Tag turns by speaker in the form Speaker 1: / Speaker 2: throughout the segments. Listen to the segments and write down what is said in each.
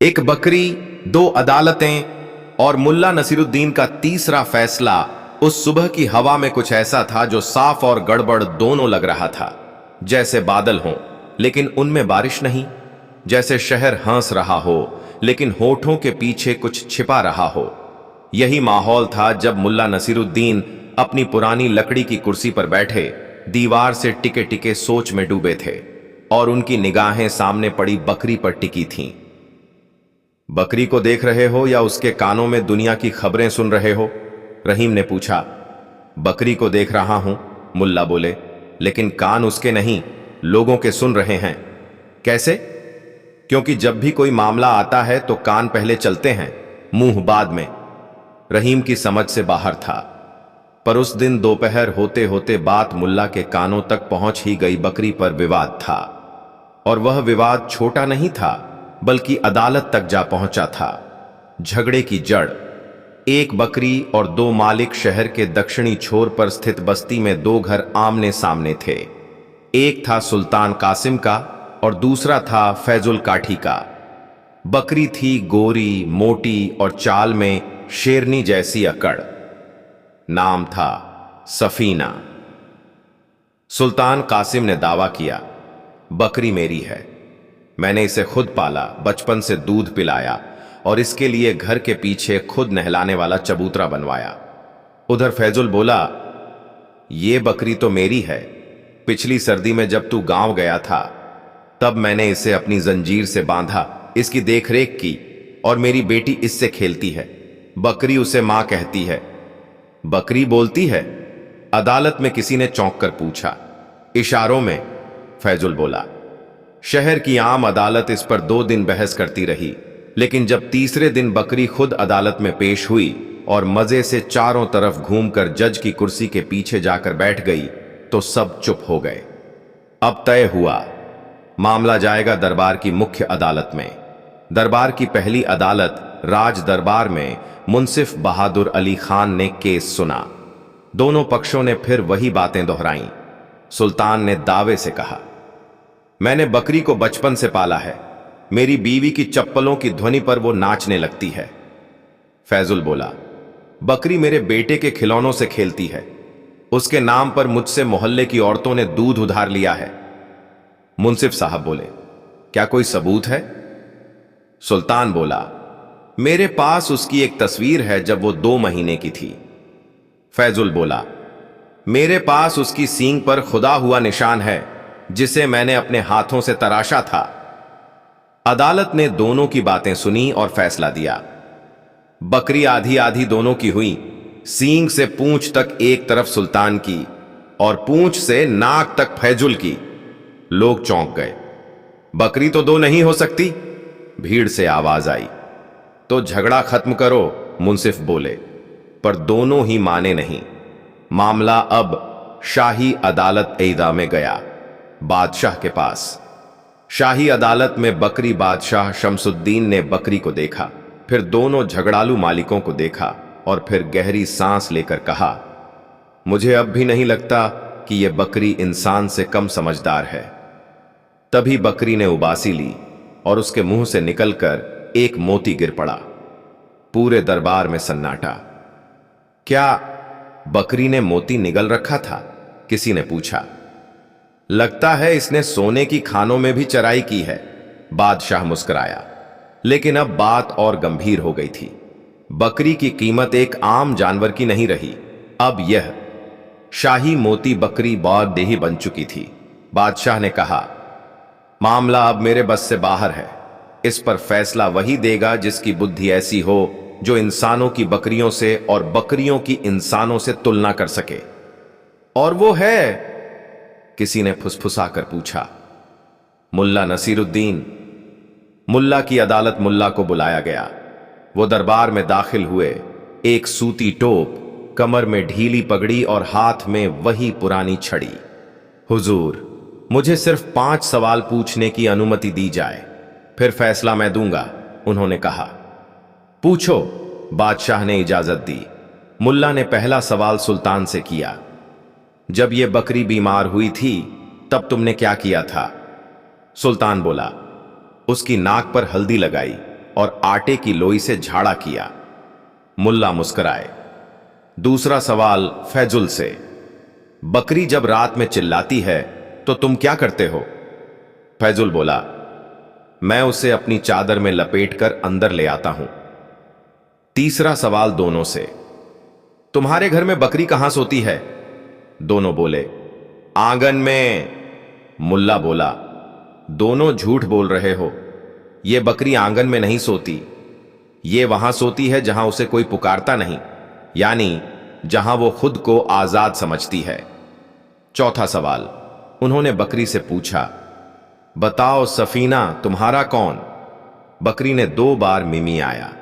Speaker 1: एक बकरी, दो अदालतें और मुल्ला नसीरुद्दीन का तीसरा फैसला। उस सुबह की हवा में कुछ ऐसा था जो साफ और गड़बड़ दोनों लग रहा था। जैसे बादल हों लेकिन उनमें बारिश नहीं, जैसे शहर हंस रहा हो लेकिन होठों के पीछे कुछ छिपा रहा हो। यही माहौल था जब मुल्ला नसीरुद्दीन अपनी पुरानी लकड़ी की कुर्सी पर बैठे दीवार से टिके टिके सोच में डूबे थे और उनकी निगाहें सामने पड़ी बकरी पर टिकी थीं। बकरी को देख रहे हो या उसके कानों में दुनिया की खबरें सुन रहे हो? रहीम ने पूछा। बकरी को देख रहा हूं, मुल्ला बोले, लेकिन कान उसके नहीं, लोगों के सुन रहे हैं। कैसे? क्योंकि जब भी कोई मामला आता है तो कान पहले चलते हैं, मुंह बाद में। रहीम की समझ से बाहर था, पर उस दिन दोपहर होते होते बात मुल्ला के कानों तक पहुंच ही गई। बकरी पर विवाद था और वह विवाद छोटा नहीं था बल्कि अदालत तक जा पहुंचा था। झगड़े की जड़, एक बकरी और दो मालिक शहर के दक्षिणी छोर पर स्थित बस्ती में दो घर आमने सामने थे। एक था सुल्तान कासिम का और दूसरा था फैजुल काठी का। बकरी थी गोरी, मोटी और चाल में शेरनी जैसी अकड़। नाम था सफीना। सुल्तान कासिम ने दावा किया, बकरी मेरी है, मैंने इसे खुद पाला, बचपन से दूध पिलाया और इसके लिए घर के पीछे खुद नहलाने वाला चबूतरा बनवाया। उधर फैजुल बोला, ये बकरी तो मेरी है, पिछली सर्दी में जब तू गांव गया था तब मैंने इसे अपनी जंजीर से बांधा, इसकी देखरेख की और मेरी बेटी इससे खेलती है। बकरी उसे मां कहती है। बकरी बोलती है? अदालत में किसी ने चौंक कर पूछा। इशारों में, फैजुल बोला। शहर की आम अदालत इस पर 2 दिन बहस करती रही, लेकिन जब तीसरे दिन बकरी खुद अदालत में पेश हुई और मजे से चारों तरफ घूमकर जज की कुर्सी के पीछे जाकर बैठ गई तो सब चुप हो गए। अब तय हुआ, मामला जाएगा दरबार की मुख्य अदालत में। दरबार की पहली अदालत राज दरबार में मुंसिफ बहादुर अली खान ने केस सुना। दोनों पक्षों ने फिर वही बातें दोहराईं। सुल्तान ने दावे से कहा, मैंने बकरी को बचपन से पाला है, मेरी बीवी की चप्पलों की ध्वनि पर वो नाचने लगती है। फैजुल बोला, बकरी मेरे बेटे के खिलौनों से खेलती है, उसके नाम पर मुझसे मोहल्ले की औरतों ने दूध उधार लिया है। मुंसिफ साहब बोले, क्या कोई सबूत है? सुल्तान बोला, मेरे पास उसकी एक तस्वीर है जब वो 2 महीने की थी। फैजुल बोला, मेरे पास उसकी सींग पर खुदा हुआ निशान है जिसे मैंने अपने हाथों से तराशा था। अदालत ने दोनों की बातें सुनी और फैसला दिया। बकरी आधी आधी दोनों की हुई, सींग से पूंछ तक एक तरफ सुल्तान की और पूंछ से नाक तक फैजुल की। लोग चौंक गए। बकरी तो 2 नहीं हो सकती, भीड़ से आवाज आई। तो झगड़ा खत्म करो, मुंसिफ बोले, पर दोनों ही माने नहीं। मामला अब शाही अदालत एदा में गया, बादशाह के पास। शाही अदालत में बकरी बादशाह शमसुद्दीन ने बकरी को देखा, फिर दोनों झगड़ालू मालिकों को देखा और फिर गहरी सांस लेकर कहा, मुझे अब भी नहीं लगता कि यह बकरी इंसान से कम समझदार है। तभी बकरी ने उबासी ली और उसके मुंह से निकलकर एक मोती गिर पड़ा। पूरे दरबार में सन्नाटा। क्या बकरी ने मोती निगल रखा था? किसी ने पूछा। लगता है इसने सोने की खानों में भी चराई की है, बादशाह मुस्कुराया। लेकिन अब बात और गंभीर हो गई थी। बकरी की कीमत एक आम जानवर की नहीं रही, अब यह शाही मोती बकरी बहुत देही बन चुकी थी। बादशाह ने कहा, मामला अब मेरे बस से बाहर है, इस पर फैसला वही देगा जिसकी बुद्धि ऐसी हो जो इंसानों की बकरियों से और बकरियों की इंसानों से तुलना कर सके। और वो है? किसी ने फुसफुसाकर पूछा। मुल्ला नसीरुद्दीन। मुल्ला की अदालत मुल्ला को बुलाया गया। वो दरबार में दाखिल हुए, एक सूती टोप, कमर में ढीली पगड़ी और हाथ में वही पुरानी छड़ी। हुजूर, मुझे सिर्फ 5 सवाल पूछने की अनुमति दी जाए, फिर फैसला मैं दूंगा, उन्होंने कहा। पूछो, बादशाह ने इजाजत दी। मुल्ला ने पहला सवाल सुल्तान से किया, जब यह बकरी बीमार हुई थी तब तुमने क्या किया था? सुल्तान बोला, उसकी नाक पर हल्दी लगाई और आटे की लोई से झाड़ा किया। मुल्ला मुस्कुराए। दूसरा सवाल फैजुल से, बकरी जब रात में चिल्लाती है तो तुम क्या करते हो? फैजुल बोला, मैं उसे अपनी चादर में लपेटकर अंदर ले आता हूं। तीसरा सवाल दोनों से, तुम्हारे घर में बकरी कहां सोती है? दोनों बोले, आंगन में। मुल्ला बोला, दोनों झूठ बोल रहे हो। यह बकरी आंगन में नहीं सोती। ये वहां सोती है जहां उसे कोई पुकारता नहीं, यानी जहां वो खुद को आजाद समझती है। चौथा सवाल, उन्होंने बकरी से पूछा, बताओ सफीना तुम्हारा कौन? बकरी ने 2 बार मिमियाया,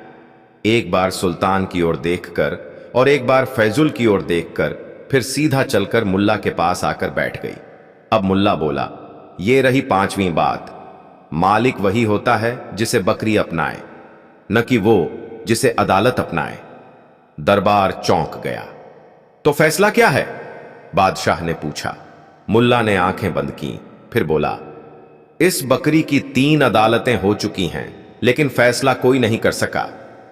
Speaker 1: एक बार सुल्तान की ओर देखकर और एक बार फैजुल की ओर देखकर, फिर सीधा चलकर मुल्ला के पास आकर बैठ गई। अब मुल्ला बोला, ये रही 5वीं बात, मालिक वही होता है जिसे बकरी अपनाए, न कि वो जिसे अदालत अपनाए। दरबार चौंक गया। तो फैसला क्या है? बादशाह ने पूछा। मुल्ला ने आंखें बंद की, फिर बोला, इस बकरी की 3 अदालतें हो चुकी हैं, लेकिन फैसला कोई नहीं कर सका,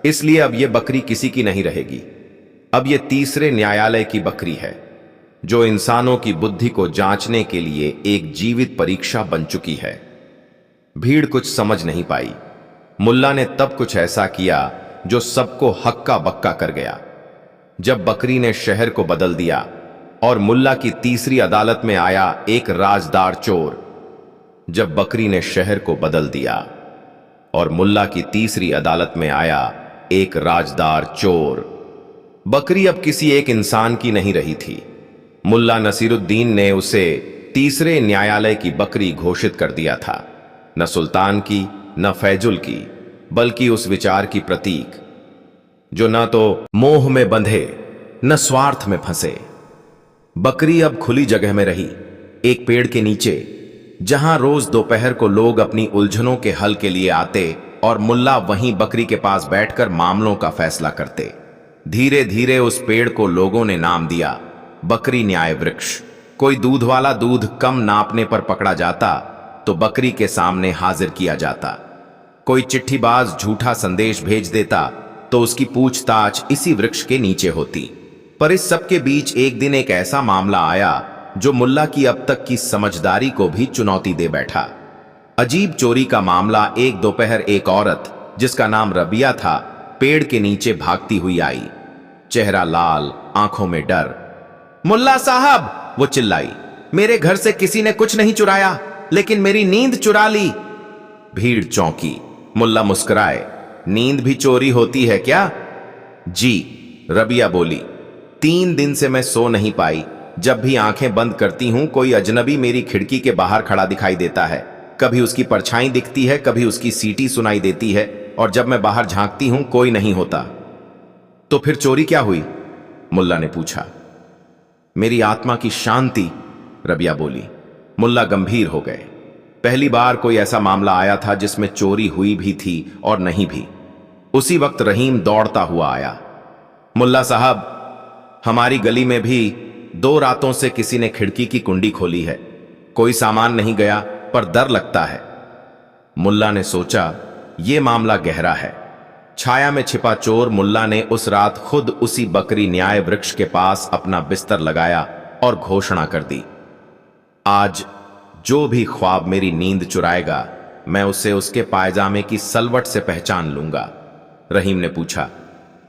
Speaker 1: इसलिए अब यह बकरी किसी की नहीं रहेगी। अब यह तीसरे न्यायालय की बकरी है, जो इंसानों की बुद्धि को जांचने के लिए एक जीवित परीक्षा बन चुकी है। भीड़ कुछ समझ नहीं पाई। मुल्ला ने तब कुछ ऐसा किया जो सबको हक्का बक्का कर गया। जब बकरी ने शहर को बदल दिया और मुल्ला की तीसरी अदालत में आया एक राजदार चोर। जब बकरी ने शहर को बदल दिया और मुल्ला की तीसरी अदालत में आया एक राजदार चोर, बकरी अब किसी एक इंसान की नहीं रही थी। मुल्ला नसीरुद्दीन ने उसे तीसरे न्यायालय की बकरी घोषित कर दिया था, न सुल्तान की, न फैजुल की, बल्कि उस विचार की प्रतीक जो न तो मोह में बंधे न स्वार्थ में फंसे। बकरी अब खुली जगह में रही, एक पेड़ के नीचे, जहां रोज दोपहर को लोग अपनी उलझनों के हल के लिए आते और मुल्ला वहीं बकरी के पास बैठकर मामलों का फैसला करते। धीरे धीरे उस पेड़ को लोगों ने नाम दिया बकरी न्याय वृक्ष। कोई दूध वाला दूध कम नापने पर पकड़ा जाता तो बकरी के सामने हाजिर किया जाता। कोई चिट्ठीबाज झूठा संदेश भेज देता तो उसकी पूछताछ इसी वृक्ष के नीचे होती। पर इस सब के बीच एक दिन एक ऐसा मामला आया जो मुल्ला की अब तक की समझदारी को भी चुनौती दे बैठा। अजीब चोरी का मामला। एक दोपहर एक औरत जिसका नाम रबिया था, पेड़ के नीचे भागती हुई आई, चेहरा लाल, आंखों में डर। मुल्ला साहब, वो चिल्लाई, मेरे घर से किसी ने कुछ नहीं चुराया, लेकिन मेरी नींद चुरा ली। भीड़ चौंकी। मुल्ला मुस्कुराए, नींद भी चोरी होती है क्या? जी, रबिया बोली, 3 दिन से मैं सो नहीं पाई। जब भी आंखें बंद करती हूं कोई अजनबी मेरी खिड़की के बाहर खड़ा दिखाई देता है। कभी उसकी परछाई दिखती है, कभी उसकी सीटी सुनाई देती है, और जब मैं बाहर झांकती हूं कोई नहीं होता। तो फिर चोरी क्या हुई? मुल्ला ने पूछा। मेरी आत्मा की शांति, रबिया बोली। मुल्ला गंभीर हो गए। पहली बार कोई ऐसा मामला आया था जिसमें चोरी हुई भी थी और नहीं भी। उसी वक्त रहीम दौड़ता हुआ आया। मुल्ला साहब, हमारी गली में भी 2 रातों से किसी ने खिड़की की कुंडी खोली है। कोई सामान नहीं गया, पर डर लगता है। मुल्ला ने सोचा, यह मामला गहरा है। छाया में छिपा चोर मुल्ला ने उस रात खुद उसी बकरी न्याय वृक्ष के पास अपना बिस्तर लगाया और घोषणा कर दी, आज जो भी ख्वाब मेरी नींद चुराएगा, मैं उसे उसके पायजामे की सलवट से पहचान लूंगा। रहीम ने पूछा,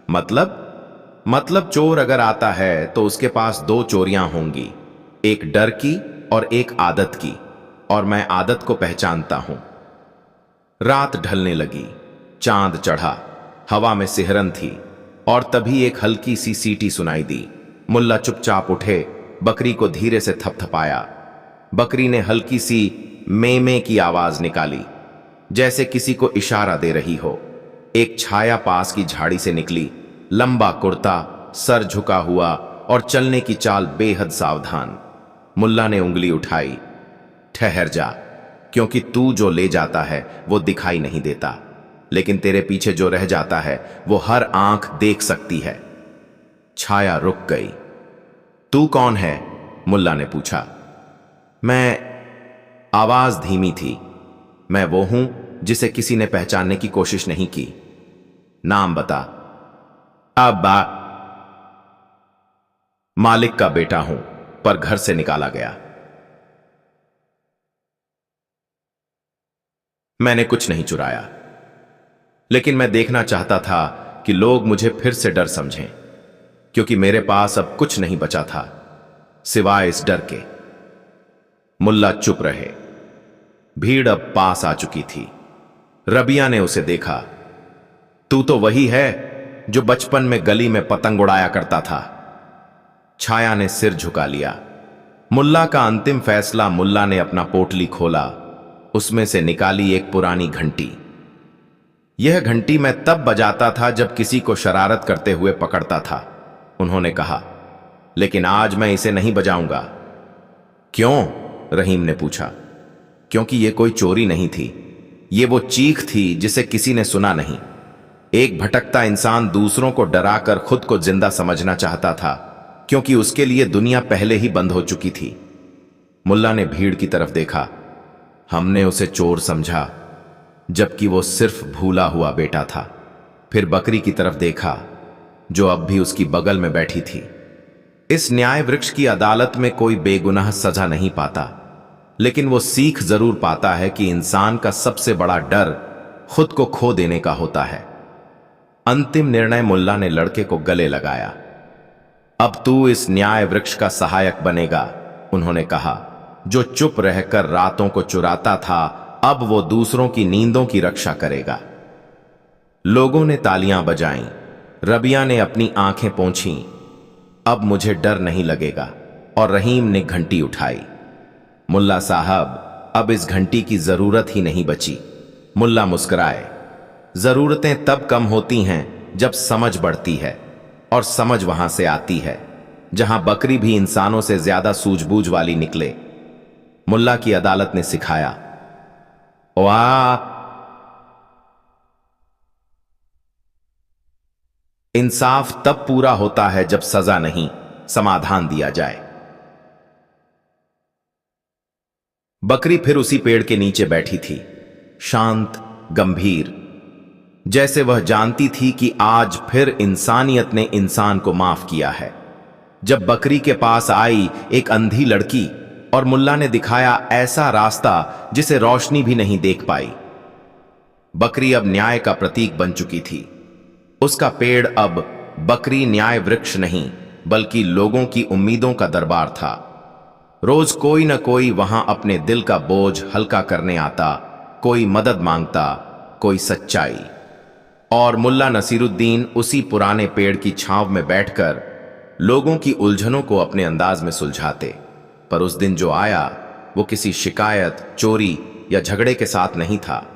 Speaker 1: मतलब चोर अगर आता है तो उसके पास 2 चोरियां होंगी, एक डर की और एक आदत की, और मैं आदत को पहचानता हूं। रात ढलने लगी, चांद चढ़ा, हवा में सिहरन थी, और तभी एक हल्की सी सीटी सुनाई दी। मुल्ला चुपचाप उठे, बकरी को धीरे से थपथपाया। बकरी ने हल्की सी में की आवाज निकाली, जैसे किसी को इशारा दे रही हो। एक छाया पास की झाड़ी से निकली, लंबा कुर्ता, सर झुका हुआ और चलने की चाल बेहद सावधान। मुल्ला ने उंगली उठाई, ठहर जा, क्योंकि तू जो ले जाता है वो दिखाई नहीं देता, लेकिन तेरे पीछे जो रह जाता है वो हर आंख देख सकती है। छाया रुक गई। तू कौन है? मुल्ला ने पूछा। मैं, आवाज धीमी थी, मैं वो हूं जिसे किसी ने पहचानने की कोशिश नहीं की। नाम बता। अब्बा। मालिक का बेटा हूं, पर घर से निकाला गया। मैंने कुछ नहीं चुराया, लेकिन मैं देखना चाहता था कि लोग मुझे फिर से डर समझें, क्योंकि मेरे पास अब कुछ नहीं बचा था सिवाय इस डर के। मुल्ला चुप रहे। भीड़ अब पास आ चुकी थी। रबिया ने उसे देखा। तू तो वही है जो बचपन में गली में पतंग उड़ाया करता था। छाया ने सिर झुका लिया। मुल्ला का अंतिम फैसला। मुल्ला ने अपना पोटली खोला, उसमें से निकाली एक पुरानी घंटी। यह घंटी मैं तब बजाता था जब किसी को शरारत करते हुए पकड़ता था, उन्होंने कहा, लेकिन आज मैं इसे नहीं बजाऊंगा। क्यों? रहीम ने पूछा। क्योंकि यह कोई चोरी नहीं थी, यह वो चीख थी जिसे किसी ने सुना नहीं। एक भटकता इंसान दूसरों को डराकर खुद को जिंदा समझना चाहता था, क्योंकि उसके लिए दुनिया पहले ही बंद हो चुकी थी। मुल्ला ने भीड़ की तरफ देखा। हमने उसे चोर समझा, जबकि वो सिर्फ भूला हुआ बेटा था। फिर बकरी की तरफ देखा, जो अब भी उसकी बगल में बैठी थी। इस न्याय वृक्ष की अदालत में कोई बेगुनाह सजा नहीं पाता, लेकिन वो सीख जरूर पाता है कि इंसान का सबसे बड़ा डर खुद को खो देने का होता है। अंतिम निर्णय। मुल्ला ने लड़के को गले लगाया। अब तू इस न्याय वृक्ष का सहायक बनेगा, उन्होंने कहा। जो चुप रहकर रातों को चुराता था, अब वो दूसरों की नींदों की रक्षा करेगा। लोगों ने तालियां बजाईं। रबिया ने अपनी आंखें पोंछीं। अब मुझे डर नहीं लगेगा। और रहीम ने घंटी उठाई। मुल्ला साहब, अब इस घंटी की जरूरत ही नहीं बची। मुल्ला मुस्कुराए। जरूरतें तब कम होती हैं जब समझ बढ़ती है, और समझ वहां से आती है जहां बकरी भी इंसानों से ज्यादा सूझबूझ वाली निकले। मुल्ला की अदालत ने सिखाया, वाह, इंसाफ तब पूरा होता है जब सजा नहीं, समाधान दिया जाए। बकरी फिर उसी पेड़ के नीचे बैठी थी, शांत, गंभीर, जैसे वह जानती थी कि आज फिर इंसानियत ने इंसान को माफ किया है। जब बकरी के पास आई एक अंधी लड़की, और मुल्ला ने दिखाया ऐसा रास्ता जिसे रोशनी भी नहीं देख पाई। बकरी अब न्याय का प्रतीक बन चुकी थी। उसका पेड़ अब बकरी न्याय वृक्ष नहीं, बल्कि लोगों की उम्मीदों का दरबार था। रोज कोई न कोई वहां अपने दिल का बोझ हल्का करने आता, कोई मदद मांगता, कोई सच्चाई। और मुल्ला नसीरुद्दीन उसी पुराने पेड़ की छांव में बैठकर लोगों की उलझनों को अपने अंदाज में सुलझाते। पर उस दिन जो आया, वो किसी शिकायत, चोरी या झगड़े के साथ नहीं था।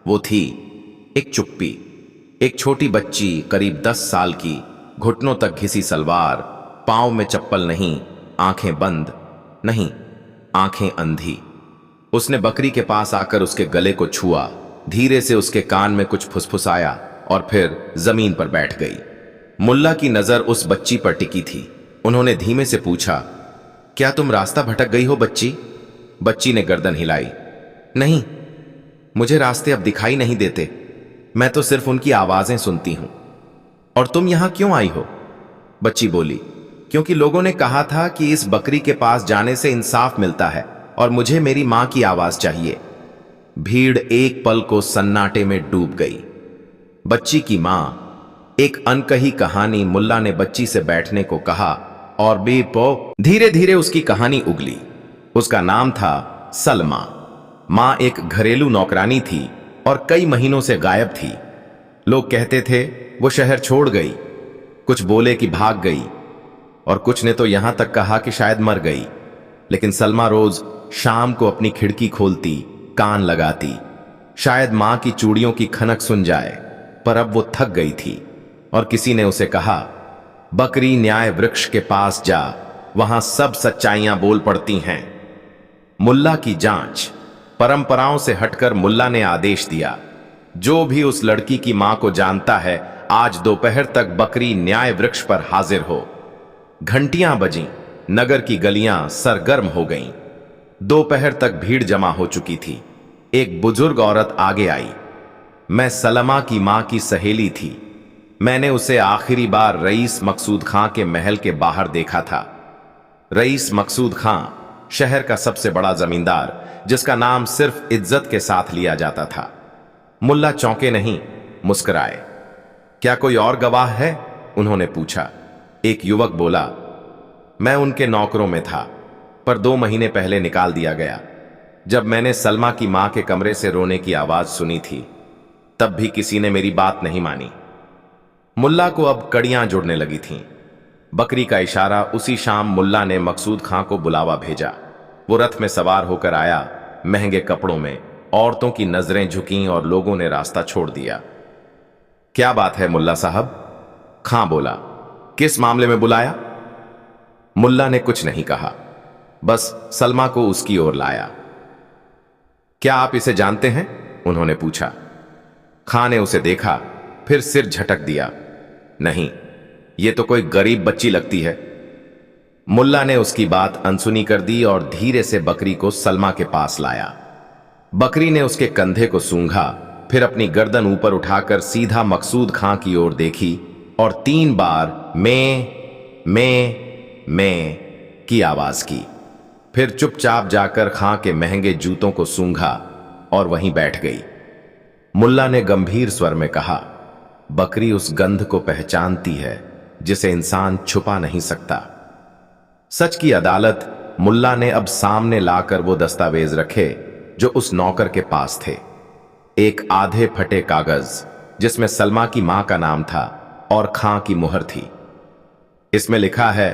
Speaker 1: वो थी एक चुप्पी। एक छोटी बच्ची, करीब 10 साल की, घुटनों तक घिसी सलवार, पांव में चप्पल नहीं, आंखें बंद नहीं, आंखें अंधी। उसने बकरी के पास आकर उसके गले को छुआ, धीरे से उसके कान में कुछ फुसफुसाया और फिर जमीन पर बैठ गई। मुल्ला की नजर उस बच्ची पर टिकी थी। उन्होंने धीमे से पूछा, क्या तुम रास्ता भटक गई हो बच्ची? बच्ची ने गर्दन हिलाई। नहीं, मुझे रास्ते अब दिखाई नहीं देते, मैं तो सिर्फ उनकी आवाजें सुनती हूं। और तुम यहां क्यों आई हो? बच्ची बोली, क्योंकि लोगों ने कहा था कि इस बकरी के पास जाने से इंसाफ मिलता है, और मुझे मेरी मां की आवाज चाहिए। भीड़ एक पल को सन्नाटे में डूब गई। बच्ची की मां, एक अनकही कहानी। मुल्ला ने बच्ची से बैठने को कहा और बेपो धीरे धीरे उसकी कहानी उगली। उसका नाम था सलमा। मां एक घरेलू नौकरानी थी और कई महीनों से गायब थी। लोग कहते थे वो शहर छोड़ गई, कुछ बोले कि भाग गई, और कुछ ने तो यहां तक कहा कि शायद मर गई। लेकिन सलमा रोज शाम को अपनी खिड़की खोलती, कान लगाती, शायद मां की चूड़ियों की खनक सुन जाए। पर अब वो थक गई थी और किसी ने उसे कहा, बकरी न्याय वृक्ष के पास जा, वहां सब सच्चाइयां बोल पड़ती हैं। मुल्ला की जांच। परंपराओं से हटकर मुल्ला ने आदेश दिया, जो भी उस लड़की की मां को जानता है, आज दोपहर तक बकरी न्याय वृक्ष पर हाजिर हो। घंटियां बजीं, नगर की गलियां सरगर्म हो गईं। दोपहर तक भीड़ जमा हो चुकी थी। एक बुजुर्ग औरत आगे आई। मैं सलमा की मां की सहेली थी। मैंने उसे आखिरी बार रईस मकसूद खां के महल के बाहर देखा था। रईस मकसूद खां शहर का सबसे बड़ा जमींदार, जिसका नाम सिर्फ इज्जत के साथ लिया जाता था। मुल्ला चौंके नहीं, मुस्कुराए। क्या कोई और गवाह है? उन्होंने पूछा। एक युवक बोला, मैं उनके नौकरों में था, पर 2 महीने पहले निकाल दिया गया। जब मैंने सलमा की मां के कमरे से रोने की आवाज सुनी थी, तब भी किसी ने मेरी बात नहीं मानी। मुल्ला को अब कड़ियां जुड़ने लगी थीं। बकरी का इशारा, उसी शाम मुल्ला ने मकसूद खां को बुलावा भेजा। वो रथ में सवार होकर आया, महंगे कपड़ों में। औरतों की नजरें झुकीं और लोगों ने रास्ता छोड़ दिया। क्या बात है मुल्ला साहब? खां बोला। किस मामले में बुलाया? मुल्ला ने कुछ नहीं कहा, बस सलमा को उसकी ओर लाया। क्या आप इसे जानते हैं? उन्होंने पूछा। खां ने उसे देखा, फिर सिर झटक दिया। नहीं, ये तो कोई गरीब बच्ची लगती है। मुल्ला ने उसकी बात अनसुनी कर दी और धीरे से बकरी को सलमा के पास लाया। बकरी ने उसके कंधे को सूंघा, फिर अपनी गर्दन ऊपर उठाकर सीधा मकसूद खां की ओर देखी और 3 बार मैं की आवाज की। फिर चुपचाप जाकर खां के महंगे जूतों को सूंघा और वहीं बैठ गई। मुल्ला ने गंभीर स्वर में कहा, बकरी उस गंध को पहचानती है जिसे इंसान छुपा नहीं सकता। सच की अदालत मुल्ला ने अब सामने लाकर वो दस्तावेज रखे जो उस नौकर के पास थे। एक आधे फटे कागज जिसमें सलमा की मां का नाम था और खां की मुहर थी। इसमें लिखा है,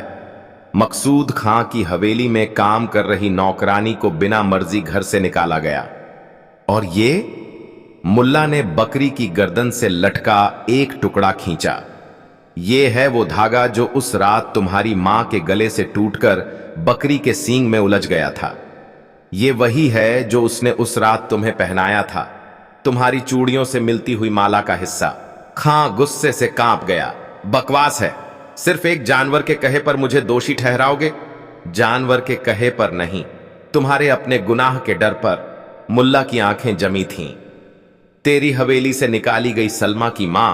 Speaker 1: मकसूद खां की हवेली में काम कर रही नौकरानी को बिना मर्जी घर से निकाला गया। और ये? मुल्ला ने बकरी की गर्दन से लटका एक टुकड़ा खींचा। ये है वो धागा जो उस रात तुम्हारी मां के गले से टूटकर बकरी के सींग में उलझ गया था। ये वही है जो उसने उस रात तुम्हें पहनाया था, तुम्हारी चूड़ियों से मिलती हुई माला का हिस्सा। खां गुस्से से कांप गया। बकवास है। सिर्फ एक जानवर के कहे पर मुझे दोषी ठहराओगे? जानवर के कहे पर नहीं, तुम्हारे अपने गुनाह के डर पर। मुल्ला की आंखें जमी थीं। तेरी हवेली से निकाली गई सलमा की मां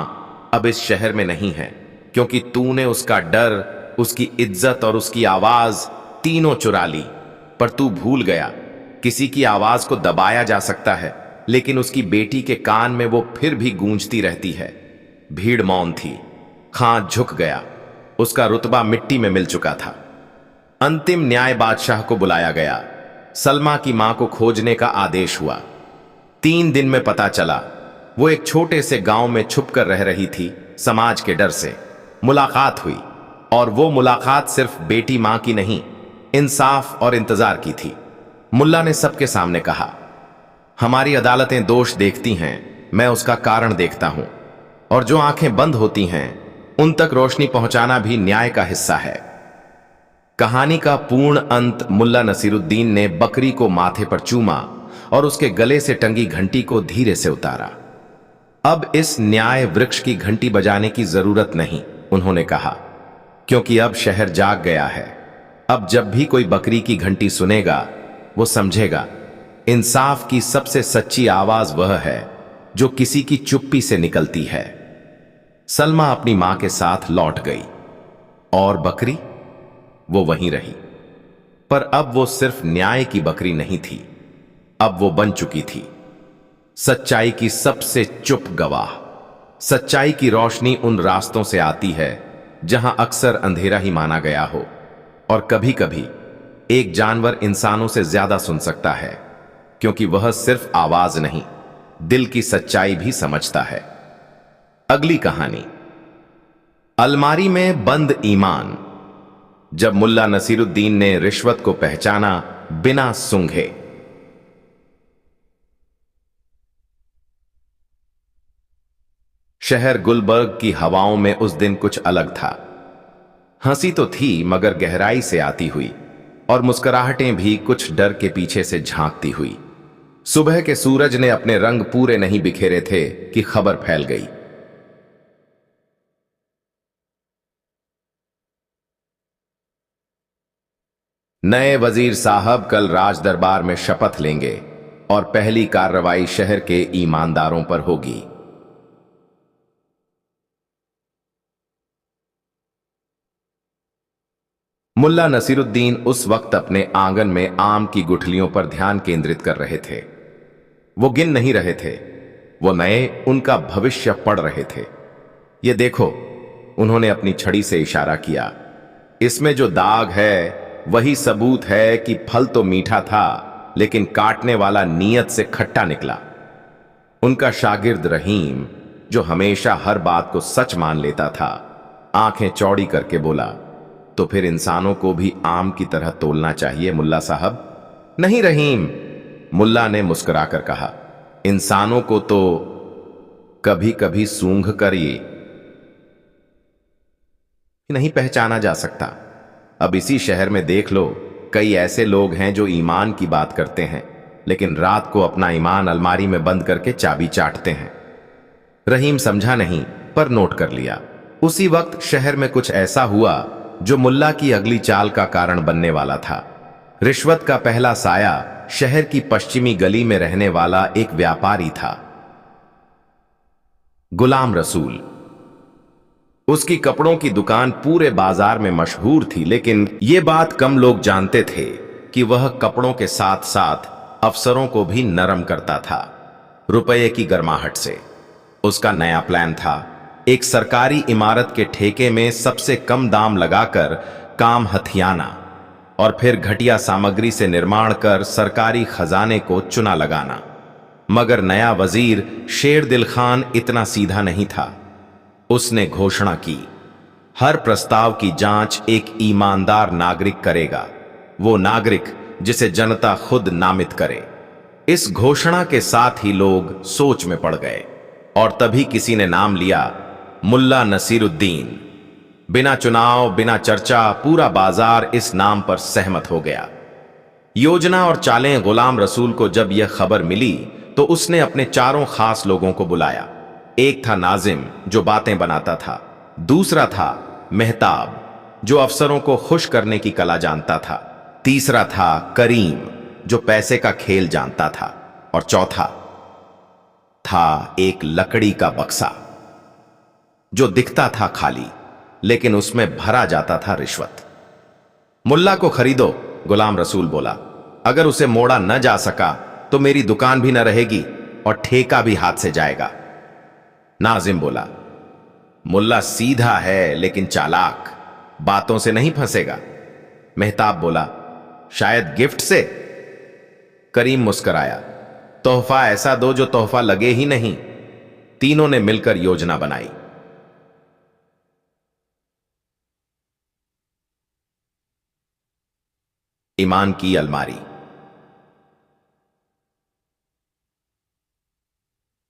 Speaker 1: अब इस शहर में नहीं है, क्योंकि तूने उसका डर, उसकी इज्जत और उसकी आवाज तीनों चुरा ली। पर तू भूल गया, किसी की आवाज को दबाया जा सकता है, लेकिन उसकी बेटी के कान में वो फिर भी गूंजती रहती है। भीड़ मौन थी। खां झुक गया। उसका रुतबा मिट्टी में मिल चुका था। अंतिम न्याय बादशाह को बुलाया गया। सलमा की मां को खोजने का आदेश हुआ। 3 दिन में पता चला, वो एक छोटे से गांव में छुपकर रह रही थी, समाज के डर से। मुलाकात हुई, और वो मुलाकात सिर्फ बेटी मां की नहीं, इंसाफ और इंतजार की थी। मुल्ला ने सबके सामने कहा, हमारी अदालतें दोष देखती हैं, मैं उसका कारण देखता हूं, और जो आंखें बंद होती हैं उन तक रोशनी पहुंचाना भी न्याय का हिस्सा है। कहानी का पूर्ण अंत मुल्ला नसीरुद्दीन ने बकरी को माथे पर चूमा और उसके गले से टंगी घंटी को धीरे से उतारा। अब इस न्याय वृक्ष की घंटी बजाने की जरूरत नहीं, उन्होंने कहा, क्योंकि अब शहर जाग गया है। अब जब भी कोई बकरी की घंटी सुनेगा, वो समझेगा इंसाफ की सबसे सच्ची आवाज वह है जो किसी की चुप्पी से निकलती है। सलमा अपनी मां के साथ लौट गई, और बकरी, वो वहीं रही। पर अब वो सिर्फ न्याय की बकरी नहीं थी, अब वो बन चुकी थी सच्चाई की सबसे चुप गवाह। सच्चाई की रोशनी उन रास्तों से आती है जहां अक्सर अंधेरा ही माना गया हो, और कभी कभी एक जानवर इंसानों से ज्यादा सुन सकता है, क्योंकि वह सिर्फ आवाज नहीं, दिल की सच्चाई भी समझता है। अगली कहानी, अलमारी में बंद ईमान। जब मुल्ला नसीरुद्दीन ने रिश्वत को पहचाना बिना सूंघे। शहर गुलबर्ग की हवाओं में उस दिन कुछ अलग था। हंसी तो थी, मगर गहराई से आती हुई, और मुस्कुराहटें भी कुछ डर के पीछे से झांकती हुई। सुबह के सूरज ने अपने रंग पूरे नहीं बिखेरे थे कि खबर फैल गई। नए वजीर साहब कल राज दरबार में शपथ लेंगे। और पहली कार्रवाई शहर के ईमानदारों पर होगी। मुल्ला नसीरुद्दीन उस वक्त अपने आंगन में आम की गुठलियों पर ध्यान केंद्रित कर रहे थे। वो गिन नहीं रहे थे, वो नए उनका भविष्य पढ़ रहे थे। ये देखो, उन्होंने अपनी छड़ी से इशारा किया, इसमें जो दाग है वही सबूत है कि फल तो मीठा था, लेकिन काटने वाला नीयत से खट्टा निकला। उनका शागिर्द रहीम, जो हमेशा हर बात को सच मान लेता था, आंखें चौड़ी करके बोला, तो फिर इंसानों को भी आम की तरह तोलना चाहिए मुल्ला साहब। नहीं रहीम, मुल्ला ने मुस्कुराकर कहा, इंसानों को तो कभी कभी सूंघ कर ये नहीं पहचाना जा सकता। अब इसी शहर में देख लो, कई ऐसे लोग हैं जो ईमान की बात करते हैं, लेकिन रात को अपना ईमान अलमारी में बंद करके चाबी चाटते हैं। रहीम समझा नहीं, पर नोट कर लिया। उसी वक्त शहर में कुछ ऐसा हुआ जो मुल्ला की अगली चाल का कारण बनने वाला था। रिश्वत का पहला साया शहर की पश्चिमी गली में रहने वाला एक व्यापारी था, गुलाम रसूल। उसकी कपड़ों की दुकान पूरे बाजार में मशहूर थी, लेकिन यह बात कम लोग जानते थे कि वह कपड़ों के साथ साथ अफसरों को भी नरम करता था, रुपये की गर्माहट से। उसका नया प्लान था, एक सरकारी इमारत के ठेके में सबसे कम दाम लगाकर काम हथियाना और फिर घटिया सामग्री से निर्माण कर सरकारी खजाने को चुना लगाना। मगर नया वजीर शेरदिल खान इतना सीधा नहीं था। उसने घोषणा की, हर प्रस्ताव की जांच एक ईमानदार नागरिक करेगा, वो नागरिक जिसे जनता खुद नामित करे। इस घोषणा के साथ ही लोग सोच में पड़ गए और तभी किसी ने नाम लिया, मुल्ला नसीरुद्दीन। बिना चुनाव, बिना चर्चा, पूरा बाजार इस नाम पर सहमत हो गया। योजना और चालें गुलाम रसूल को जब यह खबर मिली तो उसने अपने चारों खास लोगों को बुलाया। एक था नाजिम, जो बातें बनाता था। दूसरा था मेहताब, जो अफसरों को खुश करने की कला जानता था। तीसरा था करीम, जो पैसे का खेल जानता था। और चौथा था एक लकड़ी का बक्सा, जो दिखता था खाली, लेकिन उसमें भरा जाता था रिश्वत। मुल्ला को खरीदो, गुलाम रसूल बोला। अगर उसे मोड़ा न जा सका तो मेरी दुकान भी न रहेगी और ठेका भी हाथ से जाएगा। नाजिम बोला, मुल्ला सीधा है लेकिन चालाक, बातों से नहीं फंसेगा। मेहताब बोला, शायद गिफ्ट से। करीम मुस्कुराया, तोहफा ऐसा दो जो तोहफा लगे ही नहीं। तीनों ने मिलकर योजना बनाई। ईमान की अलमारी।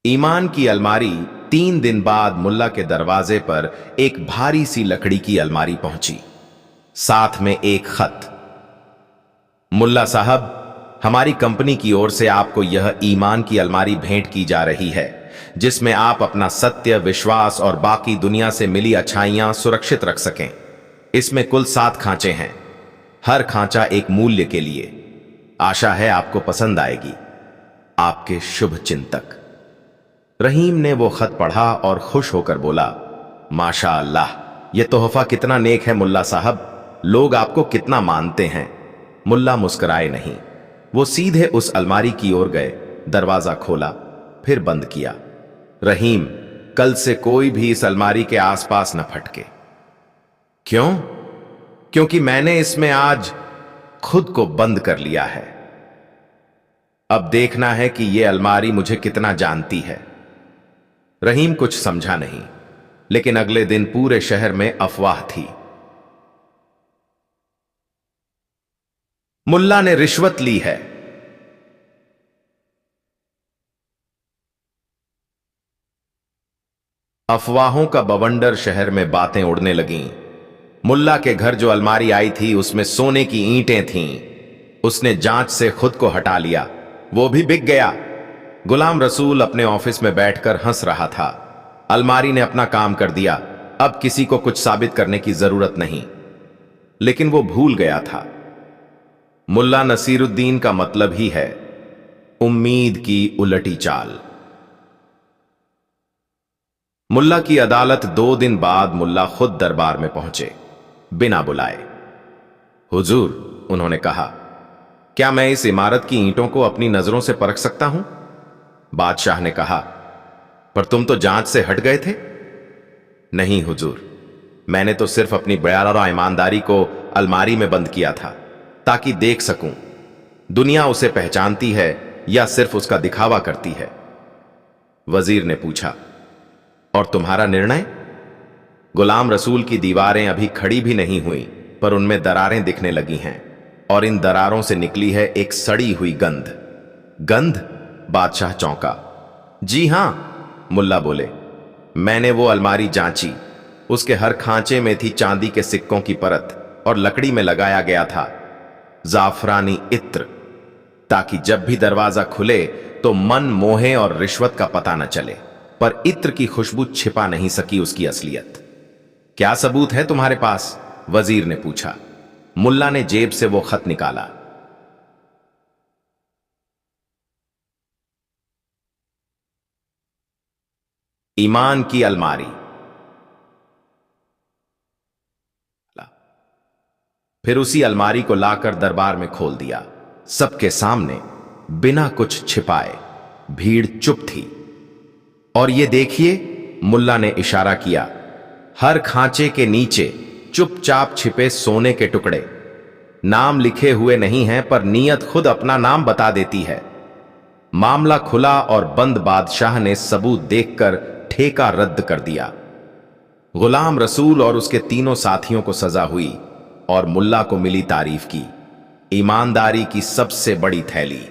Speaker 1: ईमान की अलमारी 3 दिन बाद मुल्ला के दरवाजे पर एक भारी सी लकड़ी की अलमारी पहुंची, साथ में एक खत। मुल्ला साहब, हमारी कंपनी की ओर से आपको यह ईमान की अलमारी भेंट की जा रही है, जिसमें आप अपना सत्य, विश्वास और बाकी दुनिया से मिली अच्छाइयां सुरक्षित रख सकें। इसमें कुल 7 खांचे हैं, हर खांचा एक मूल्य के लिए। आशा है आपको पसंद आएगी। आपके शुभ चिंतक। रहीम ने वो खत पढ़ा और खुश होकर बोला, माशा अल्लाह, यह तोहफा कितना नेक है मुल्ला साहब, लोग आपको कितना मानते हैं। मुल्ला मुस्कुराए नहीं, वो सीधे उस अलमारी की ओर गए, दरवाजा खोला, फिर बंद किया। रहीम, कल से कोई भी इस अलमारी के आसपास न फटके। क्यों? क्योंकि मैंने इसमें आज खुद को बंद कर लिया है। अब देखना है कि यह अलमारी मुझे कितना जानती है। रहीम कुछ समझा नहीं, लेकिन अगले दिन पूरे शहर में अफवाह थी, मुल्ला ने रिश्वत ली है। अफवाहों का बवंडर शहर में बातें उड़ने लगीं। मुल्ला के घर जो अलमारी आई थी उसमें सोने की ईंटें थीं। उसने जांच से खुद को हटा लिया, वो भी बिक गया। गुलाम रसूल अपने ऑफिस में बैठकर हंस रहा था। अलमारी ने अपना काम कर दिया, अब किसी को कुछ साबित करने की जरूरत नहीं। लेकिन वो भूल गया था, मुल्ला नसीरुद्दीन का मतलब ही है उम्मीद की उलटी चाल। मुल्ला की अदालत 2 दिन बाद मुल्ला खुद दरबार में पहुंचे, बिना बुलाए। हुजूर, उन्होंने कहा, क्या मैं इस इमारत की ईंटों को अपनी नजरों से परख सकता हूं? बादशाह ने कहा, पर तुम तो जांच से हट गए थे। नहीं हुजूर, मैंने तो सिर्फ अपनी बयारा ईमानदारी को अलमारी में बंद किया था, ताकि देख सकूं दुनिया उसे पहचानती है या सिर्फ उसका दिखावा करती है। वजीर ने पूछा, और तुम्हारा निर्णय? गुलाम रसूल की दीवारें अभी खड़ी भी नहीं हुई, पर उनमें दरारें दिखने लगी हैं, और इन दरारों से निकली है एक सड़ी हुई गंध। गंध? बादशाह चौंका। जी हां, मुल्ला बोले, मैंने वो अलमारी जांची। उसके हर खांचे में थी चांदी के सिक्कों की परत, और लकड़ी में लगाया गया था जाफरानी इत्र, ताकि जब भी दरवाजा खुले तो मन मोहे और रिश्वत का पता न चले। पर इत्र की खुशबू छिपा नहीं सकी उसकी असलियत। क्या सबूत है तुम्हारे पास? वजीर ने पूछा। मुल्ला ने जेब से वो खत निकाला। ईमान की अलमारी। फिर उसी अलमारी को लाकर दरबार में खोल दिया, सबके सामने, बिना कुछ छिपाए। भीड़ चुप थी। और ये देखिए, मुल्ला ने इशारा किया, हर खांचे के नीचे चुपचाप छिपे सोने के टुकड़े। नाम लिखे हुए नहीं हैं, पर नीयत खुद अपना नाम बता देती है। मामला खुला और बंद बादशाह ने सबूत देखकर ठेका रद्द कर दिया। गुलाम रसूल और उसके तीनों साथियों को सजा हुई, और मुल्ला को मिली तारीफ की ईमानदारी की सबसे बड़ी थैली।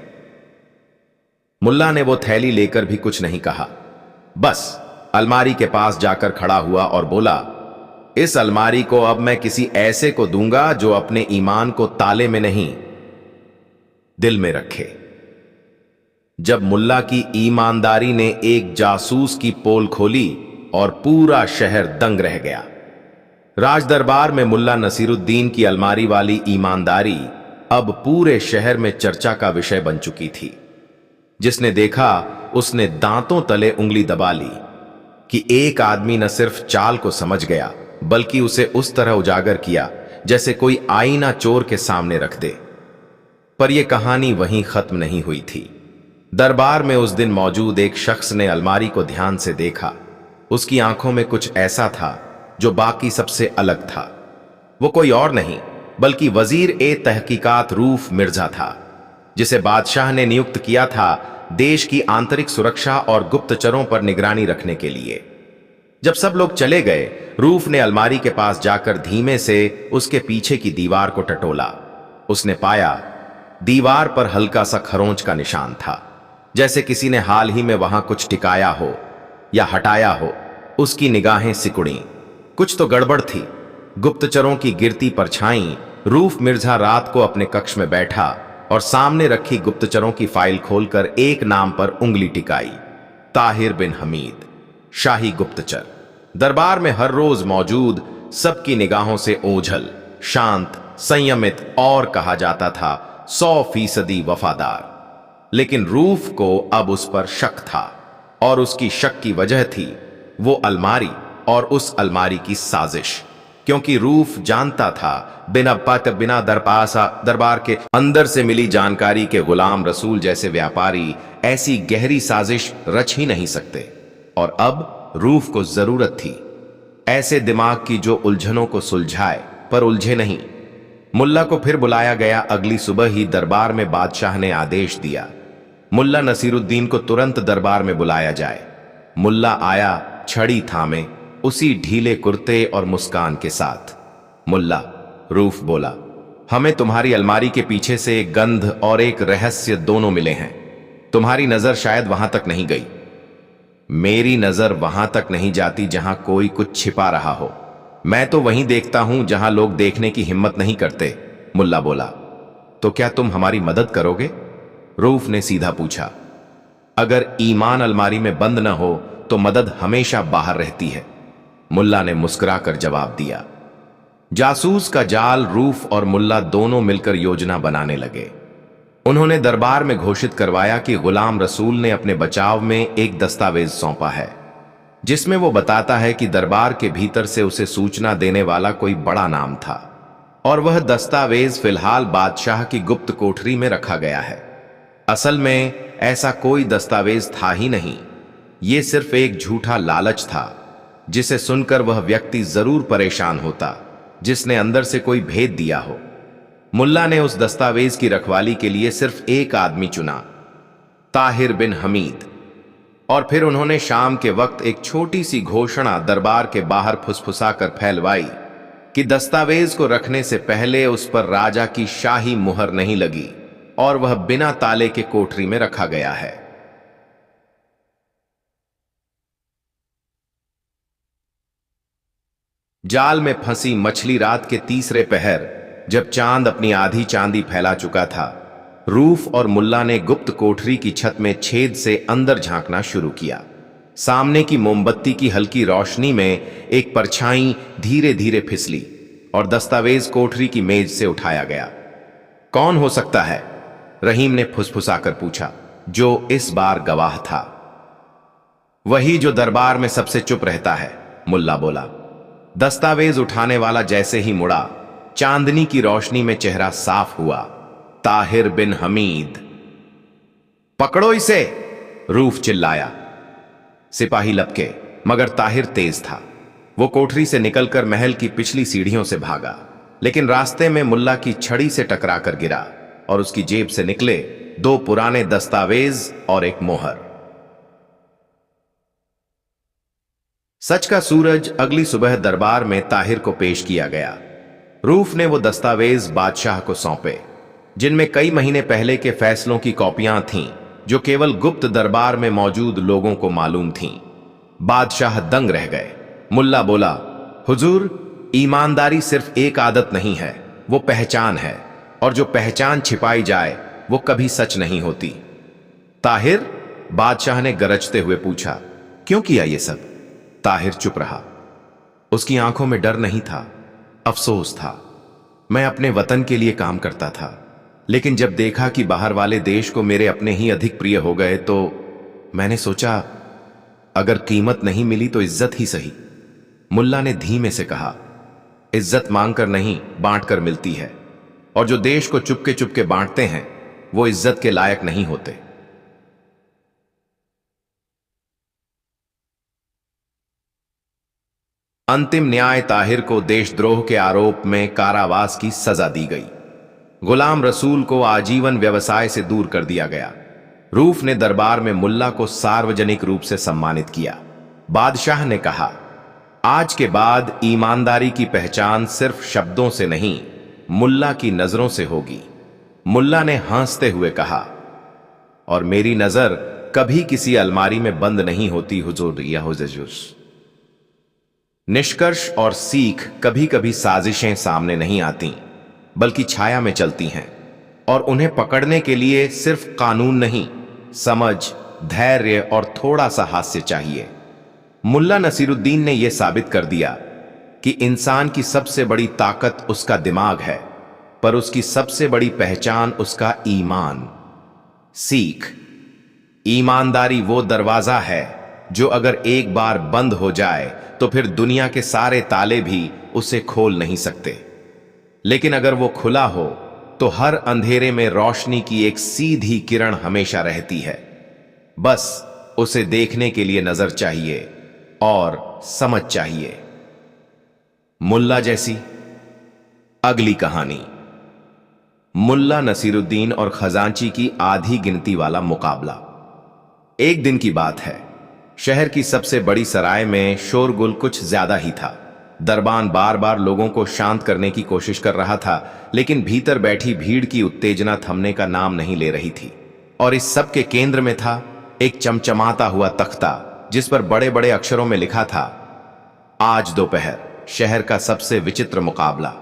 Speaker 1: मुल्ला ने वो थैली लेकर भी कुछ नहीं कहा, बस अलमारी के पास जाकर खड़ा हुआ और बोला, इस अलमारी को अब मैं किसी ऐसे को दूंगा जो अपने ईमान को ताले में नहीं, दिल में रखे। जब मुल्ला की ईमानदारी ने एक जासूस की पोल खोली और पूरा शहर दंग रह गया। राज दरबार में मुल्ला नसीरुद्दीन की अलमारी वाली ईमानदारी अब पूरे शहर में चर्चा का विषय बन चुकी थी। जिसने देखा उसने दांतों तले उंगली दबा ली कि एक आदमी न सिर्फ चाल को समझ गया, बल्कि उसे उस तरह उजागर किया जैसे कोई आईना चोर के सामने रख दे। पर यह कहानी वहीं खत्म नहीं हुई थी। दरबार में उस दिन मौजूद एक शख्स ने अलमारी को ध्यान से देखा। उसकी आंखों में कुछ ऐसा था जो बाकी सबसे अलग था। वो कोई और नहीं बल्कि वजीर ए तहकीकात रूफ मिर्जा था, जिसे बादशाह ने नियुक्त किया था देश की आंतरिक सुरक्षा और गुप्तचरों पर निगरानी रखने के लिए। जब सब लोग चले गए, रूफ ने अलमारी के पास जाकर धीमे से उसके पीछे की दीवार को टटोला। उसने पाया दीवार पर हल्का सा खरोंच का निशान था, जैसे किसी ने हाल ही में वहां कुछ टिकाया हो या हटाया हो। उसकी निगाहें सिकुड़ी। कुछ तो गड़बड़ थी। गुप्तचरों की गिरती परछाई। रूफ मिर्जा रात को अपने कक्ष में बैठा और सामने रखी गुप्तचरों की फाइल खोलकर एक नाम पर उंगली टिकाई, ताहिर बिन हमीद, शाही गुप्तचर। दरबार में हर रोज मौजूद सबकी निगाहों से ओझल, शांत, संयमित और कहा जाता था 100% वफादार। लेकिन रूफ को अब उस पर शक था, और उसकी शक की वजह थी वो अलमारी और उस अलमारी की साजिश। क्योंकि रूफ जानता था बिना दरबार के अंदर से मिली जानकारी के गुलाम रसूल जैसे व्यापारी ऐसी गहरी साजिश रच ही नहीं सकते। और अब रूफ को जरूरत थी ऐसे दिमाग की जो उलझनों को सुलझाए पर उलझे नहीं। मुल्ला को फिर बुलाया गया। अगली सुबह ही दरबार में बादशाह ने आदेश दिया, मुल्ला नसीरुद्दीन को तुरंत दरबार में बुलाया जाए। मुल्ला आया, छड़ी थामे, उसी ढीले कुर्ते और मुस्कान के साथ। मुल्ला, रूफ बोला, हमें तुम्हारी अलमारी के पीछे से एक गंध और एक रहस्य दोनों मिले हैं। तुम्हारी नजर शायद वहां तक नहीं गई। मेरी नजर वहां तक नहीं जाती जहां कोई कुछ छिपा रहा हो। मैं तो वहीं देखता हूं जहां लोग देखने की हिम्मत नहीं करते। मुल्ला बोला, तो क्या तुम हमारी मदद करोगे? रूफ ने सीधा पूछा। अगर ईमान अलमारी में बंद न हो तो मदद हमेशा बाहर रहती है। मुल्ला ने मुस्कुराकर जवाब दिया। जासूस का जाल रूफ और मुल्ला दोनों मिलकर योजना बनाने लगे। उन्होंने दरबार में घोषित करवाया कि गुलाम रसूल ने अपने बचाव में एक दस्तावेज सौंपा है, जिसमें वो बताता है कि दरबार के भीतर से उसे सूचना देने वाला कोई बड़ा नाम था, और वह दस्तावेज फिलहाल बादशाह की गुप्त कोठरी में रखा गया है। असल में ऐसा कोई दस्तावेज था ही नहीं, ये सिर्फ एक झूठा लालच था, जिसे सुनकर वह व्यक्ति जरूर परेशान होता जिसने अंदर से कोई भेद दिया हो। मुल्ला ने उस दस्तावेज की रखवाली के लिए सिर्फ एक आदमी चुना, ताहिर बिन हमीद, और फिर उन्होंने शाम के वक्त एक छोटी सी घोषणा दरबार के बाहर फुसफुसाकर फैलवाई कि दस्तावेज को रखने से पहले उस पर राजा की शाही मुहर नहीं लगी और वह बिना ताले के कोठरी में रखा गया है। जाल में फंसी मछली रात के तीसरे पहर, जब चांद अपनी आधी चांदी फैला चुका था, रूफ और मुल्ला ने गुप्त कोठरी की छत में छेद से अंदर झांकना शुरू किया। सामने की मोमबत्ती की हल्की रोशनी में एक परछाई धीरे धीरे फिसली और दस्तावेज कोठरी की मेज से उठाया गया। कौन हो सकता है? रहीम ने फुसफुसाकर पूछा, जो इस बार गवाह था। वही जो दरबार में सबसे चुप रहता है, मुल्ला बोला। दस्तावेज उठाने वाला जैसे ही मुड़ा, चांदनी की रोशनी में चेहरा साफ हुआ, ताहिर बिन हमीद। पकड़ो इसे, रूफ चिल्लाया। सिपाही लपके, मगर ताहिर तेज था। वो कोठरी से निकलकर महल की पिछली सीढ़ियों से भागा, लेकिन रास्ते में मुल्ला की छड़ी से टकराकर गिरा और उसकी जेब से निकले 2 पुराने दस्तावेज और एक मोहर। सच का सूरज अगली सुबह दरबार में ताहिर को पेश किया गया। रूफ ने वो दस्तावेज बादशाह को सौंपे, जिनमें कई महीने पहले के फैसलों की कॉपियां थीं, जो केवल गुप्त दरबार में मौजूद लोगों को मालूम थीं। बादशाह दंग रह गए। मुल्ला बोला, हुजूर, ईमानदारी सिर्फ एक आदत नहीं है, वो पहचान है, और जो पहचान छिपाई जाए वो कभी सच नहीं होती। ताहिर, बादशाह ने गरजते हुए पूछा, क्यों किया ये सब? ताहिर चुप रहा। उसकी आंखों में डर नहीं था, अफसोस था। मैं अपने वतन के लिए काम करता था, लेकिन जब देखा कि बाहर वाले देश को मेरे अपने ही अधिक प्रिय हो गए, तो मैंने सोचा, अगर कीमत नहीं मिली तो इज्जत ही सही। मुल्ला ने धीमे से कहा, इज्जत मांगकर नहीं, बांटकर मिलती है, और जो देश को चुपके चुपके बांटते हैं वो इज्जत के लायक नहीं होते। अंतिम न्याय ताहिर को देशद्रोह के आरोप में कारावास की सजा दी गई। गुलाम रसूल को आजीवन व्यवसाय से दूर कर दिया गया। रूफ ने दरबार में मुल्ला को सार्वजनिक रूप से सम्मानित किया। बादशाह ने कहा, आज के बाद ईमानदारी की पहचान सिर्फ शब्दों से नहीं, मुल्ला की नजरों से होगी। मुल्ला ने हंसते हुए कहा, और मेरी नजर कभी किसी अलमारी में बंद नहीं होती हुजूर या हुजूर। निष्कर्ष और सीख कभी कभी साजिशें सामने नहीं आती, बल्कि छाया में चलती हैं, और उन्हें पकड़ने के लिए सिर्फ कानून नहीं, समझ, धैर्य और थोड़ा सा हास्य चाहिए। मुल्ला नसीरुद्दीन ने यह साबित कर दिया कि इंसान की सबसे बड़ी ताकत उसका दिमाग है, पर उसकी सबसे बड़ी पहचान उसका ईमान। सीख, ईमानदारी वो दरवाजा है जो अगर एक बार बंद हो जाए तो फिर दुनिया के सारे ताले भी उसे खोल नहीं सकते, लेकिन अगर वो खुला हो तो हर अंधेरे में रोशनी की एक सीधी किरण हमेशा रहती है। बस उसे देखने के लिए नजर चाहिए और समझ चाहिए। मुल्ला जैसी अगली कहानी। मुल्ला नसीरुद्दीन और खजांची की आधी गिनती वाला मुकाबला। एक दिन की बात है, शहर की सबसे बड़ी सराय में शोरगुल कुछ ज्यादा ही था। दरबान बार बार लोगों को शांत करने की कोशिश कर रहा था, लेकिन भीतर बैठी भीड़ की उत्तेजना थमने का नाम नहीं ले रही थी। और इस सब के केंद्र में था एक चमचमाता हुआ तख्ता, जिस पर बड़े बड़े अक्षरों में लिखा था, आज दोपहर शहर का सबसे विचित्र मुकाबला।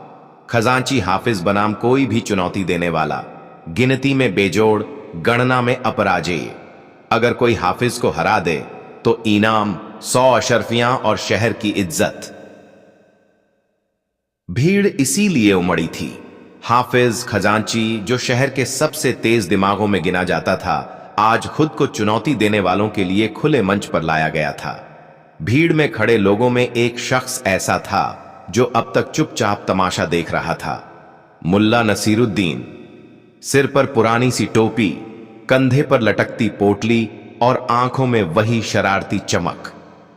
Speaker 1: खजांची हाफिज बनाम कोई भी चुनौती देने वाला, गिनती में बेजोड़, गणना में अपराजेय। अगर कोई हाफिज को हरा दे तो इनाम 100 अशरफियां और शहर की इज्जत। भीड़ इसीलिए उमड़ी थी। हाफिज खजांची, जो शहर के सबसे तेज दिमागों में गिना जाता था, आज खुद को चुनौती देने वालों के लिए खुले मंच पर लाया गया था। भीड़ में खड़े लोगों में एक शख्स ऐसा था जो अब तक चुपचाप तमाशा देख रहा था। मुल्ला नसीरुद्दीन। सिर पर पुरानी सी टोपी, कंधे पर लटकती पोटली और आंखों में वही शरारती चमक।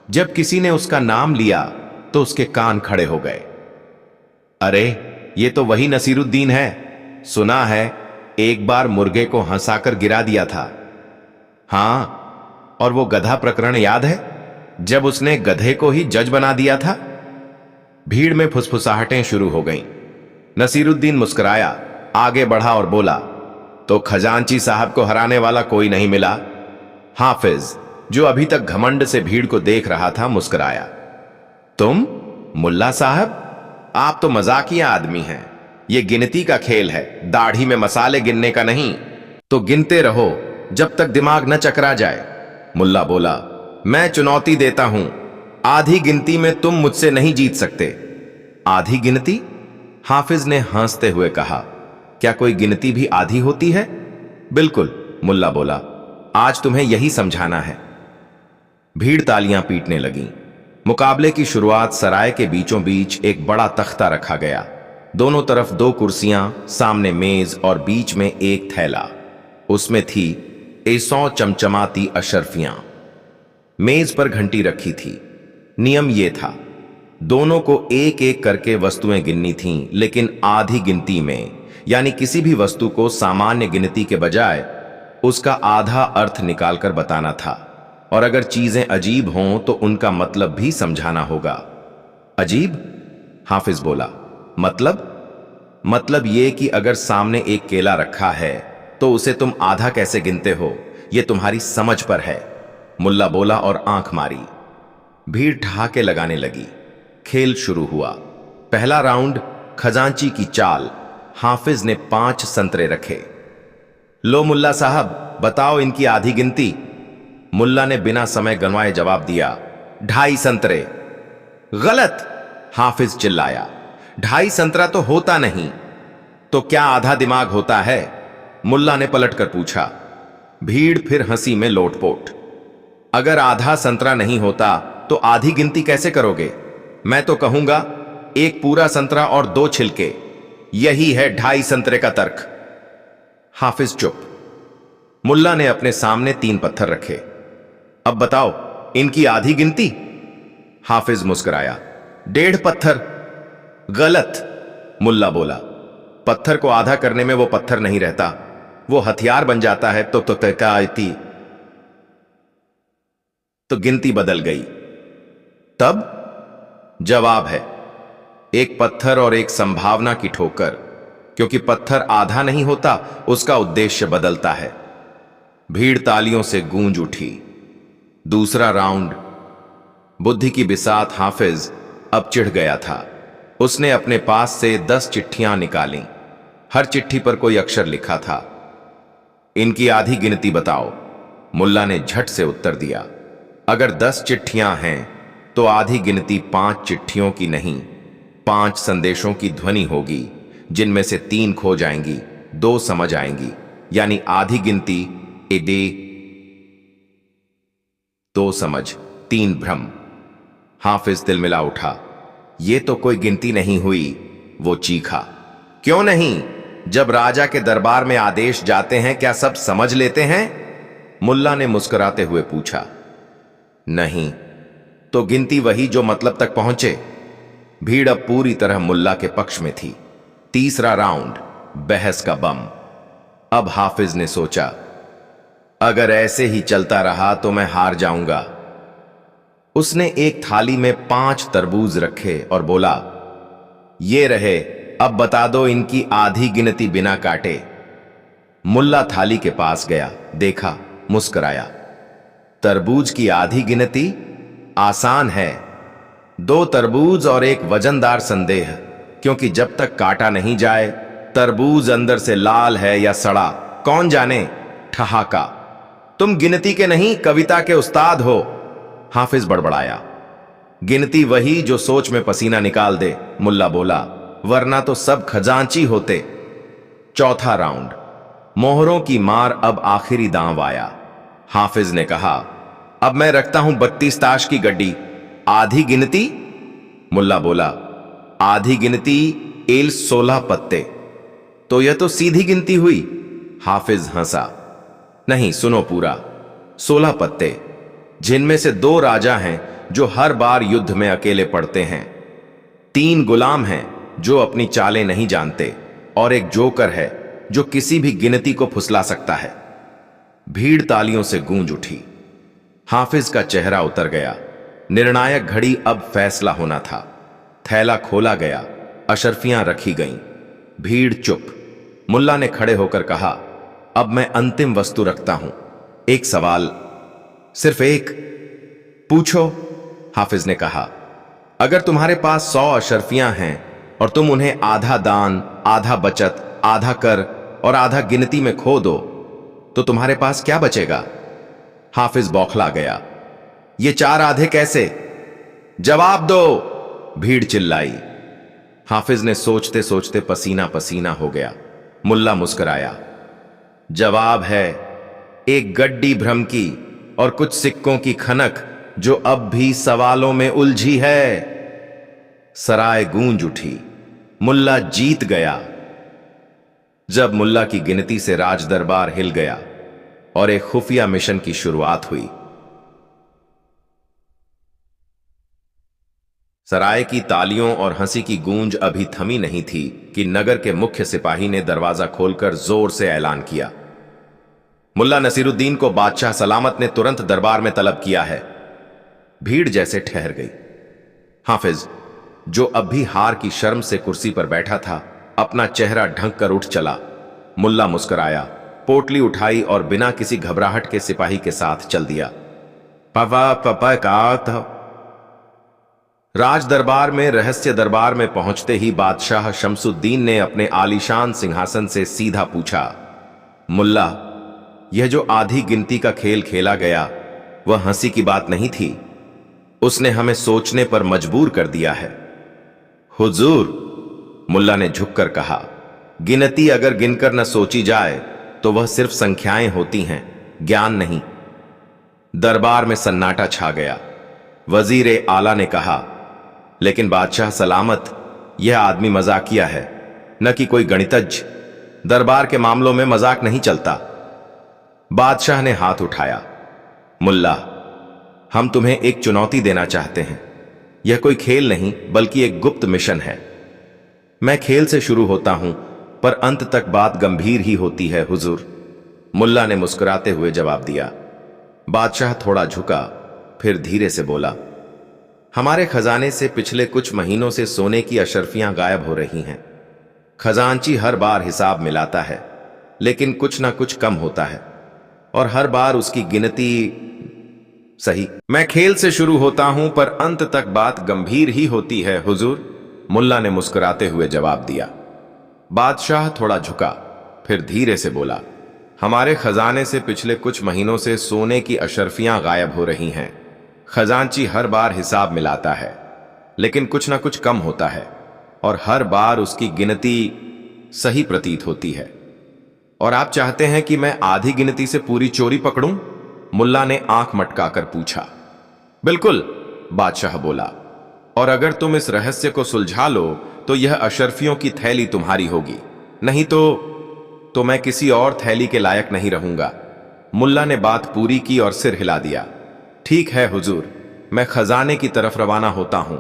Speaker 1: जब किसी ने उसका नाम लिया तो उसके कान खड़े हो गए। अरे, ये तो वही नसीरुद्दीन है। सुना है एक बार मुर्गे को हंसाकर गिरा दिया था। हां, और वो गधा प्रकरण याद है, जब उसने गधे को ही जज बना दिया था। भीड़ में फुसफुसाहटें शुरू हो गईं। नसीरुद्दीन मुस्कुराया, आगे बढ़ा और बोला, तो खजांची साहब को हराने वाला कोई नहीं मिला। हाफिज, जो अभी तक घमंड से भीड़ को देख रहा था, मुस्कुराया। तुम मुल्ला साहब, आप तो मजाकिया आदमी हैं। यह गिनती का खेल है, दाढ़ी में मसाले गिनने का नहीं। तो गिनते रहो जब तक दिमाग न चकरा जाए। मुल्ला बोला, मैं चुनौती देता हूं, आधी गिनती में तुम मुझसे नहीं जीत सकते। आधी गिनती? हाफिज ने हंसते हुए कहा, क्या कोई गिनती भी आधी होती है? बिल्कुल, मुल्ला बोला, आज तुम्हें यही समझाना है। भीड़ तालियां पीटने लगी। मुकाबले की शुरुआत सराय के बीचों बीच एक बड़ा तख्ता रखा गया। दोनों तरफ 2 कुर्सियां, सामने मेज और बीच में एक थैला। उसमें थी 100 चमचमाती अशर्फियां। मेज पर घंटी रखी थी। नियम यह था, दोनों को एक एक करके वस्तुएं गिननी थीं, लेकिन आधी गिनती में, यानी किसी भी वस्तु को सामान्य गिनती के बजाय उसका आधा अर्थ निकालकर बताना था। और अगर चीजें अजीब हों तो उनका मतलब भी समझाना होगा। अजीब? हाफिज बोला, मतलब यह कि अगर सामने एक केला रखा है तो उसे तुम आधा कैसे गिनते हो, यह तुम्हारी समझ पर है। मुल्ला बोला और आंख मारी। भीड़ ठहाके लगाने लगी। खेल शुरू हुआ। पहला राउंड, खजांची की चाल। हाफिज ने 5 संतरे रखे। लो मुल्ला साहब, बताओ इनकी आधी गिनती। मुल्ला ने बिना समय गंवाए जवाब दिया, 2.5 संतरे। गलत, हाफिज चिल्लाया, 2.5 संतरा तो होता नहीं। तो क्या आधा दिमाग होता है? मुल्ला ने पलटकर पूछा। भीड़ फिर हंसी में लोटपोट। अगर आधा संतरा नहीं होता तो आधी गिनती कैसे करोगे? मैं तो कहूंगा 1 पूरा संतरा और 2 छिलके। यही है 2.5 संतरे का तर्क। हाफिज चुप। मुल्ला ने अपने सामने 3 पत्थर रखे। अब बताओ इनकी आधी गिनती। हाफिज मुस्कुराया, 1.5 पत्थर। गलत, मुल्ला बोला, पत्थर को आधा करने में वो पत्थर नहीं रहता, वो हथियार बन जाता है। तो गिनती बदल गई। तब जवाब है 1 पत्थर और 1 संभावना की ठोकर, क्योंकि पत्थर आधा नहीं होता, उसका उद्देश्य बदलता है। भीड़ तालियों से गूंज उठी। दूसरा राउंड। बुद्धि की बिसात हाफिज अब चिढ़ गया था। उसने अपने पास से 10 चिट्ठियां निकालीं। हर चिट्ठी पर कोई अक्षर लिखा था। इनकी आधी गिनती बताओ। मुल्ला ने झट से उत्तर दिया, अगर 10 चिट्ठियां हैं तो आधी गिनती 5 चिट्ठियों की नहीं, 5 संदेशों की ध्वनि होगी, जिनमें से 3 खो जाएंगी, 2 समझ आएंगी, यानी आधी गिनती एडे 2 समझ, 3 भ्रम। हाफिज तिलमिला उठा। यह तो कोई गिनती नहीं हुई, वो चीखा। क्यों नहीं? जब राजा के दरबार में आदेश जाते हैं क्या सब समझ लेते हैं? मुल्ला ने मुस्कुराते हुए पूछा। नहीं, तो गिनती वही जो मतलब तक पहुंचे। भीड़ अब पूरी तरह मुल्ला के पक्ष में थी। तीसरा राउंड, बहस का बम। अब हाफिज ने सोचा, अगर ऐसे ही चलता रहा तो मैं हार जाऊंगा। उसने एक थाली में 5 तरबूज रखे और बोला, ये रहे, अब बता दो इनकी आधी गिनती बिना काटे। मुल्ला थाली के पास गया, देखा, मुस्कुराया। तरबूज की आधी गिनती आसान है, 2 तरबूज और 1 वजनदार संदेह, क्योंकि जब तक काटा नहीं जाए तरबूज अंदर से लाल है या सड़ा कौन जाने। ठहाका। तुम गिनती के नहीं कविता के उस्ताद हो, हाफिज बड़बड़ाया। गिनती वही जो सोच में पसीना निकाल दे, मुल्ला बोला, वरना तो सब खजांची होते। चौथा राउंड। मोहरों की मार, अब आखिरी दांव आया। हाफिज ने कहा, अब मैं रखता हूं 32 ताश की गड्डी। आधी गिनती? मुल्ला बोला, आधी गिनती एल 16 पत्ते। तो यह तो सीधी गिनती हुई। हाफिज हंसा। नहीं, सुनो पूरा। 16 पत्ते, जिनमें से 2 राजा हैं जो हर बार युद्ध में अकेले पड़ते हैं, 3 गुलाम हैं जो अपनी चालें नहीं जानते, और एक जोकर है जो किसी भी गिनती को फुसला सकता है। भीड़ तालियों से गूंज उठी। हाफिज का चेहरा उतर गया। निर्णायक घड़ी, अब फैसला होना था। थैला खोला गया, अशर्फियां रखी गईं। भीड़ चुप। मुल्ला ने खड़े होकर कहा, अब मैं अंतिम वस्तु रखता हूं। एक सवाल, सिर्फ एक। पूछो, हाफिज ने कहा। अगर तुम्हारे पास 100 अशर्फियां हैं और तुम उन्हें आधा दान, आधा बचत, आधा कर और आधा गिनती में खो दो, तो तुम्हारे पास क्या बचेगा? हाफिज बौखला गया। ये 4 आधे कैसे? जवाब दो, भीड़ चिल्लाई। हाफिज ने सोचते सोचते पसीना पसीना हो गया। मुल्ला मुस्कुराया। जवाब है, एक गड्डी भ्रम की और कुछ सिक्कों की खनक जो अब भी सवालों में उलझी है। सराय गूंज उठी। मुल्ला जीत गया। जब मुल्ला की गिनती से राज दरबार हिल गया और एक खुफिया मिशन की शुरुआत हुई। सराय की तालियों और हंसी की गूंज अभी थमी नहीं थी कि नगर के मुख्य सिपाही ने दरवाजा खोलकर जोर से ऐलान किया, मुल्ला नसीरुद्दीन को बादशाह सलामत ने तुरंत दरबार में तलब किया है। भीड़ जैसे ठहर गई। हाफिज, जो अब भी हार की शर्म से कुर्सी पर बैठा था, अपना चेहरा ढंक कर उठ चला। मुल्ला मुस्कुराया, पोटली उठाई और बिना किसी घबराहट के सिपाही के साथ चल दिया। पापा पापा का था। राज दरबार में रहस्य दरबार में पहुंचते ही बादशाह शमसुद्दीन ने अपने आलीशान सिंहासन से सीधा पूछा, मुल्ला, यह जो आधी गिनती का खेल खेला गया वह हंसी की बात नहीं थी। उसने हमें सोचने पर मजबूर कर दिया है। हुजूर, मुल्ला ने झुककर कहा, गिनती अगर गिनकर न सोची जाए तो वह सिर्फ संख्याएं होती हैं, ज्ञान नहीं। दरबार में सन्नाटा छा गया। वजीर आला ने कहा, लेकिन बादशाह सलामत, यह आदमी मजाकिया है, न कि कोई गणितज्ञ। दरबार के मामलों में मजाक नहीं चलता। बादशाह ने हाथ उठाया। मुल्ला, हम तुम्हें एक चुनौती देना चाहते हैं। यह कोई खेल नहीं बल्कि एक गुप्त मिशन है। मैं खेल से शुरू होता हूं पर अंत तक बात गंभीर ही होती है हुजूर, मुल्ला ने मुस्कुराते हुए जवाब दिया। बादशाह थोड़ा झुका, फिर धीरे से बोला, हमारे खजाने से पिछले कुछ महीनों से सोने की अशर्फियां गायब हो रही हैं। खजांची हर बार हिसाब मिलाता है, लेकिन कुछ ना कुछ कम होता है, और हर बार उसकी गिनती सही। मैं खेल से शुरू होता हूं पर अंत तक बात गंभीर ही होती है हुजूर, मुल्ला ने मुस्कुराते हुए जवाब दिया। बादशाह थोड़ा झुका, फिर धीरे से बोला, हमारे खजाने से पिछले कुछ महीनों से सोने की अशर्फियां गायब हो रही हैं। खजांची हर बार हिसाब मिलाता है, लेकिन कुछ ना कुछ कम होता है, और हर बार उसकी गिनती सही प्रतीत होती है। और आप चाहते हैं कि मैं आधी गिनती से पूरी चोरी पकड़ूं? मुल्ला ने आंख मटकाकर पूछा। बिल्कुल, बादशाह बोला, और अगर तुम इस रहस्य को सुलझा लो तो यह अशर्फियों की थैली तुम्हारी होगी, नहीं तो मैं किसी और थैली के लायक नहीं रहूंगा। मुल्ला ने बात पूरी की और सिर हिला दिया। ठीक है हुजूर, मैं खजाने की तरफ रवाना होता हूं,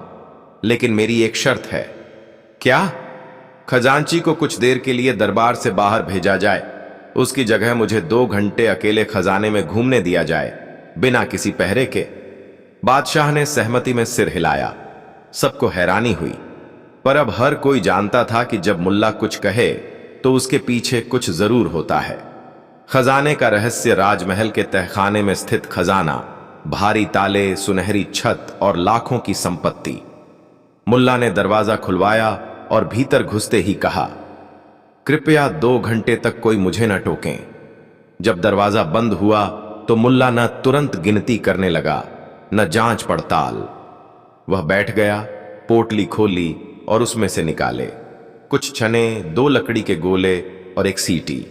Speaker 1: लेकिन मेरी एक शर्त है। क्या? खजांची को कुछ देर के लिए दरबार से बाहर भेजा जाए, उसकी जगह मुझे 2 घंटे अकेले खजाने में घूमने दिया जाए, बिना किसी पहरे के। बादशाह ने सहमति में सिर हिलाया। सबको हैरानी हुई, पर अब हर कोई जानता था कि जब मुल्ला कुछ कहे तो उसके पीछे कुछ जरूर होता है। खजाने का रहस्य राजमहल के तहखाने में स्थित खजाना, भारी ताले, सुनहरी छत और लाखों की संपत्ति। मुल्ला ने दरवाजा खुलवाया और भीतर घुसते ही कहा, कृपया 2 घंटे तक कोई मुझे न टोकें। जब दरवाजा बंद हुआ तो मुल्ला न तुरंत गिनती करने लगा, न जांच पड़ताल। वह बैठ गया, पोटली खोली और उसमें से निकाले कुछ चने, 2 लकड़ी के गोले और एक सीटी।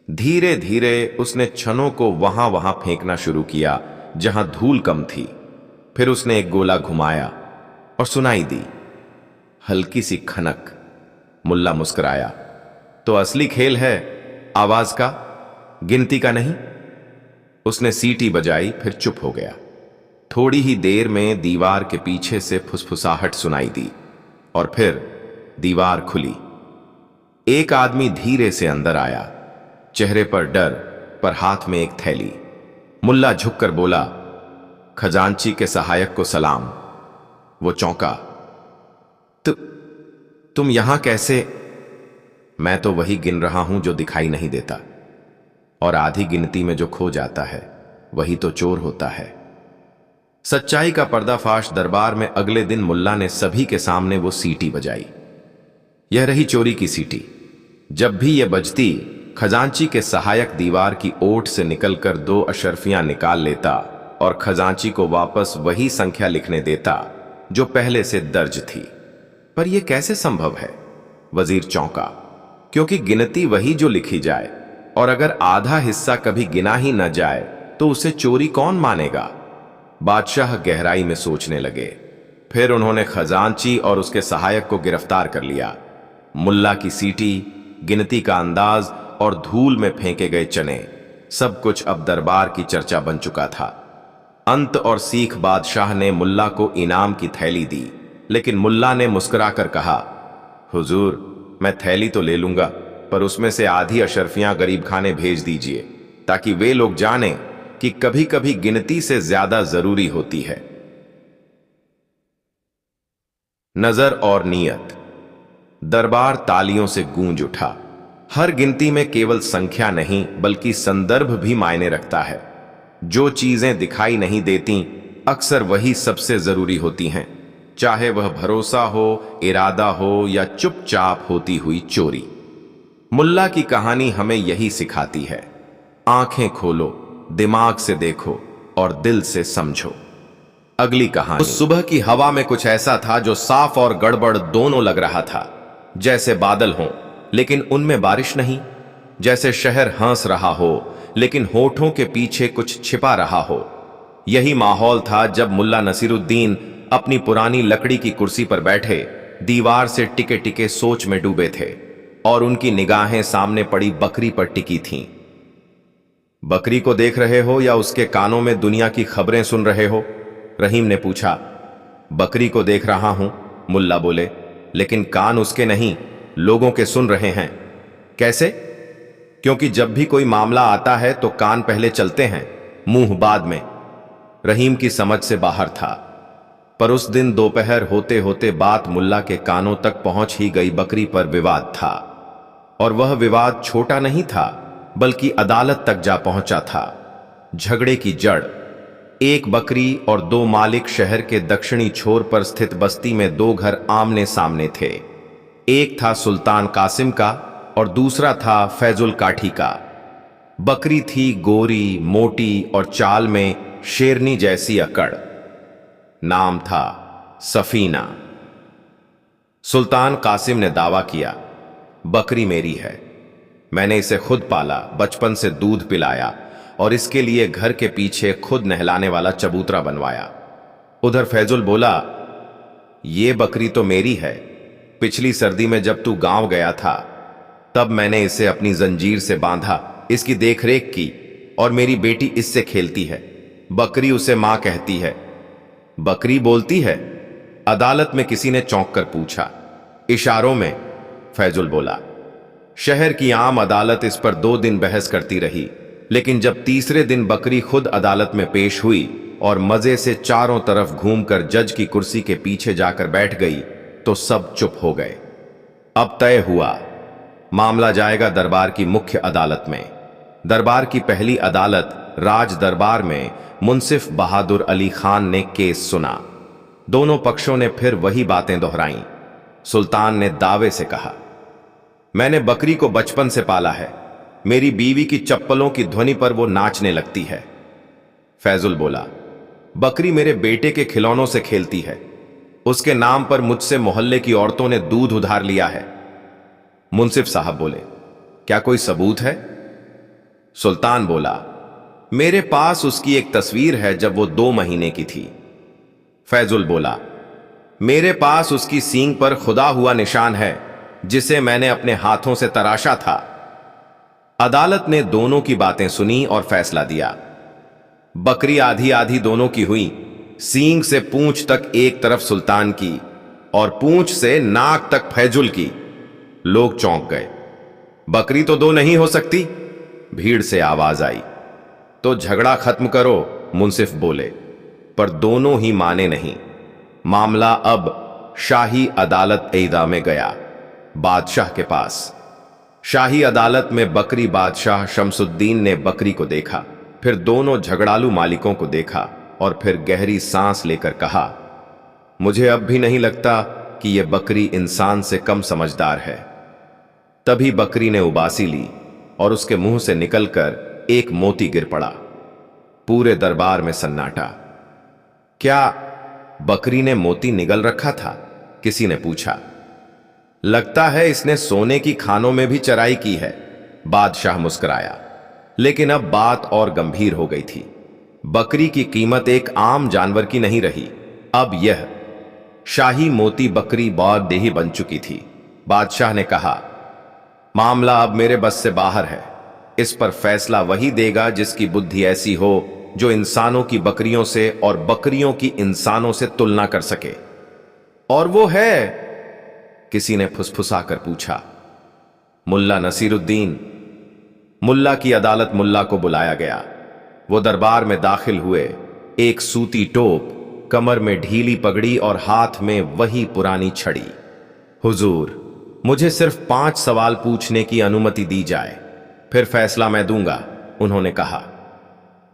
Speaker 1: धीरे धीरे उसने छनों को वहां वहां फेंकना शुरू किया जहां धूल कम थी। फिर उसने एक गोला घुमाया और सुनाई दी हल्की सी खनक। मुल्ला मुस्कुराया। तो असली खेल है आवाज का, गिनती का नहीं। उसने सीटी बजाई, फिर चुप हो गया। थोड़ी ही देर में दीवार के पीछे से फुसफुसाहट सुनाई दी और फिर दीवार खुली। एक आदमी धीरे से अंदर आया, चेहरे पर डर, पर हाथ में एक थैली। मुल्ला झुककर बोला, खजांची के सहायक को सलाम। वो चौंका। तुम यहां कैसे? मैं तो वही गिन रहा हूं जो दिखाई नहीं देता, और आधी गिनती में जो खो जाता है वही तो चोर होता है। सच्चाई का पर्दाफाश दरबार में अगले दिन मुल्ला ने सभी के सामने वो सीटी बजाई। यह रही चोरी की सीटी। जब भी यह बजती, खजांची के सहायक दीवार की ओट से निकलकर 2 अशर्फियां निकाल लेता और खजांची को वापस वही संख्या लिखने देता जो पहले से दर्ज थी। पर यह कैसे संभव है? वजीर चौंका, क्योंकि गिनती वही जो लिखी जाए, और अगर आधा हिस्सा कभी गिना ही न जाए तो उसे चोरी कौन मानेगा? बादशाह गहराई में सोचने लगे। फिर उन्होंने खजांची और उसके सहायक को गिरफ्तार कर लिया। मुल्ला की सीटी, गिनती का अंदाज और धूल में फेंके गए चने, सब कुछ अब दरबार की चर्चा बन चुका था। अंत और सीख बादशाह ने मुल्ला को इनाम की थैली दी, लेकिन मुल्ला ने मुस्कुराकर कहा, हुजूर, मैं थैली तो ले लूंगा, पर उसमें से आधी अशर्फियां गरीब खाने भेज दीजिए, ताकि वे लोग जानें कि कभी कभी गिनती से ज्यादा जरूरी होती है। नजर और नीयत। दरबार तालियों से गूंज उठा। हर गिनती में केवल संख्या नहीं बल्कि संदर्भ भी मायने रखता है। जो चीजें दिखाई नहीं देती अक्सर वही सबसे जरूरी होती हैं, चाहे वह भरोसा हो, इरादा हो या चुपचाप होती हुई चोरी। मुल्ला की कहानी हमें यही सिखाती है। आंखें खोलो, दिमाग से देखो और दिल से समझो। अगली कहानी। उस सुबह की हवा में कुछ ऐसा था जो साफ और गड़बड़ दोनों लग रहा था। जैसे बादल हों लेकिन उनमें बारिश नहीं, जैसे शहर हंस रहा हो लेकिन होठों के पीछे कुछ छिपा रहा हो। यही माहौल था जब मुल्ला नसीरुद्दीन अपनी पुरानी लकड़ी की कुर्सी पर बैठे दीवार से टिके टिके सोच में डूबे थे, और उनकी निगाहें सामने पड़ी बकरी पर टिकी थीं। बकरी को देख रहे हो या उसके कानों में दुनिया की खबरें सुन रहे हो? रहीम ने पूछा। बकरी को देख रहा हूं, मुल्ला बोले, लेकिन कान उसके नहीं, लोगों के सुन रहे हैं। कैसे? क्योंकि जब भी कोई मामला आता है तो कान पहले चलते हैं, मुंह बाद में। रहीम की समझ से बाहर था, पर उस दिन दोपहर होते होते बात मुल्ला के कानों तक पहुंच ही गई। बकरी पर विवाद था, और वह विवाद छोटा नहीं था बल्कि अदालत तक जा पहुंचा था। झगड़े की जड़, एक बकरी और 2 मालिक शहर के दक्षिणी छोर पर स्थित बस्ती में 2 घर आमने सामने थे। एक था सुल्तान कासिम का और दूसरा था फैजुल काठी का। बकरी थी गोरी, मोटी और चाल में शेरनी जैसी अकड़। नाम था सफीना। सुल्तान कासिम ने दावा किया, बकरी मेरी है, मैंने इसे खुद पाला, बचपन से दूध पिलाया और इसके लिए घर के पीछे खुद नहलाने वाला चबूतरा बनवाया। उधर फैजुल बोला, ये बकरी तो मेरी है, पिछली सर्दी में जब तू गांव गया था तब मैंने इसे अपनी जंजीर से बांधा, इसकी देखरेख की और मेरी बेटी इससे खेलती है। बकरी उसे मां कहती है। बकरी बोलती है? अदालत में किसी ने चौंक कर पूछा। इशारों में, फैजुल बोला। शहर की आम अदालत इस पर 2 दिन बहस करती रही, लेकिन जब तीसरे दिन बकरी खुद अदालत में पेश हुई और मजे से चारों तरफ घूमकर जज की कुर्सी के पीछे जाकर बैठ गई तो सब चुप हो गए। अब तय हुआ, मामला जाएगा दरबार की मुख्य अदालत में। दरबार की पहली अदालत राज दरबार में मुंसिफ बहादुर अली खान ने केस सुना। दोनों पक्षों ने फिर वही बातें दोहराईं। सुल्तान ने दावे से कहा, मैंने बकरी को बचपन से पाला है, मेरी बीवी की चप्पलों की ध्वनि पर वो नाचने लगती है। फैजुल बोला, बकरी मेरे बेटे के खिलौनों से खेलती है, उसके नाम पर मुझसे मोहल्ले की औरतों ने दूध उधार लिया है। मुंसिफ साहब बोले, क्या कोई सबूत है? सुल्तान बोला, मेरे पास उसकी एक तस्वीर है जब वो 2 महीने की थी। फैजुल बोला, मेरे पास उसकी सींग पर खुदा हुआ निशान है जिसे मैंने अपने हाथों से तराशा था। अदालत ने दोनों की बातें सुनी और फैसला दिया। बकरी आधी आधी दोनों की हुई। सींग से पूंछ तक एक तरफ सुल्तान की और पूंछ से नाक तक फैजुल की। लोग चौंक गए। बकरी तो 2 नहीं हो सकती। भीड़ से आवाज आई, तो झगड़ा खत्म करो, मुंसिफ बोले। पर दोनों ही माने नहीं। मामला अब शाही अदालत एदा में गया, बादशाह के पास। शाही अदालत में बकरी बादशाह शमसुद्दीन ने बकरी को देखा, फिर दोनों झगड़ालू मालिकों को देखा और फिर गहरी सांस लेकर कहा, मुझे अब भी नहीं लगता कि यह बकरी इंसान से कम समझदार है। तभी बकरी ने उबासी ली और उसके मुंह से निकलकर एक मोती गिर पड़ा। पूरे दरबार में सन्नाटा। क्या बकरी ने मोती निगल रखा था? किसी ने पूछा। लगता है इसने सोने की खानों में भी चराई की है, बादशाह मुस्कुराया। लेकिन अब बात और गंभीर हो गई थी। बकरी की कीमत एक आम जानवर की नहीं रही। अब यह शाही मोती बकरी बहुत देही बन चुकी थी। बादशाह ने कहा, मामला अब मेरे बस से बाहर है। इस पर फैसला वही देगा जिसकी बुद्धि ऐसी हो जो इंसानों की बकरियों से और बकरियों की इंसानों से तुलना कर सके। और वो है? किसी ने फुसफुसाकर पूछा। मुल्ला नसीरुद्दीन। मुल्ला की अदालत मुल्ला को बुलाया गया। वो दरबार में दाखिल हुए। एक सूती टोप, कमर में ढीली पगड़ी और हाथ में वही पुरानी छड़ी। हुजूर, मुझे सिर्फ 5 सवाल पूछने की अनुमति दी जाए, फिर फैसला मैं दूंगा, उन्होंने कहा।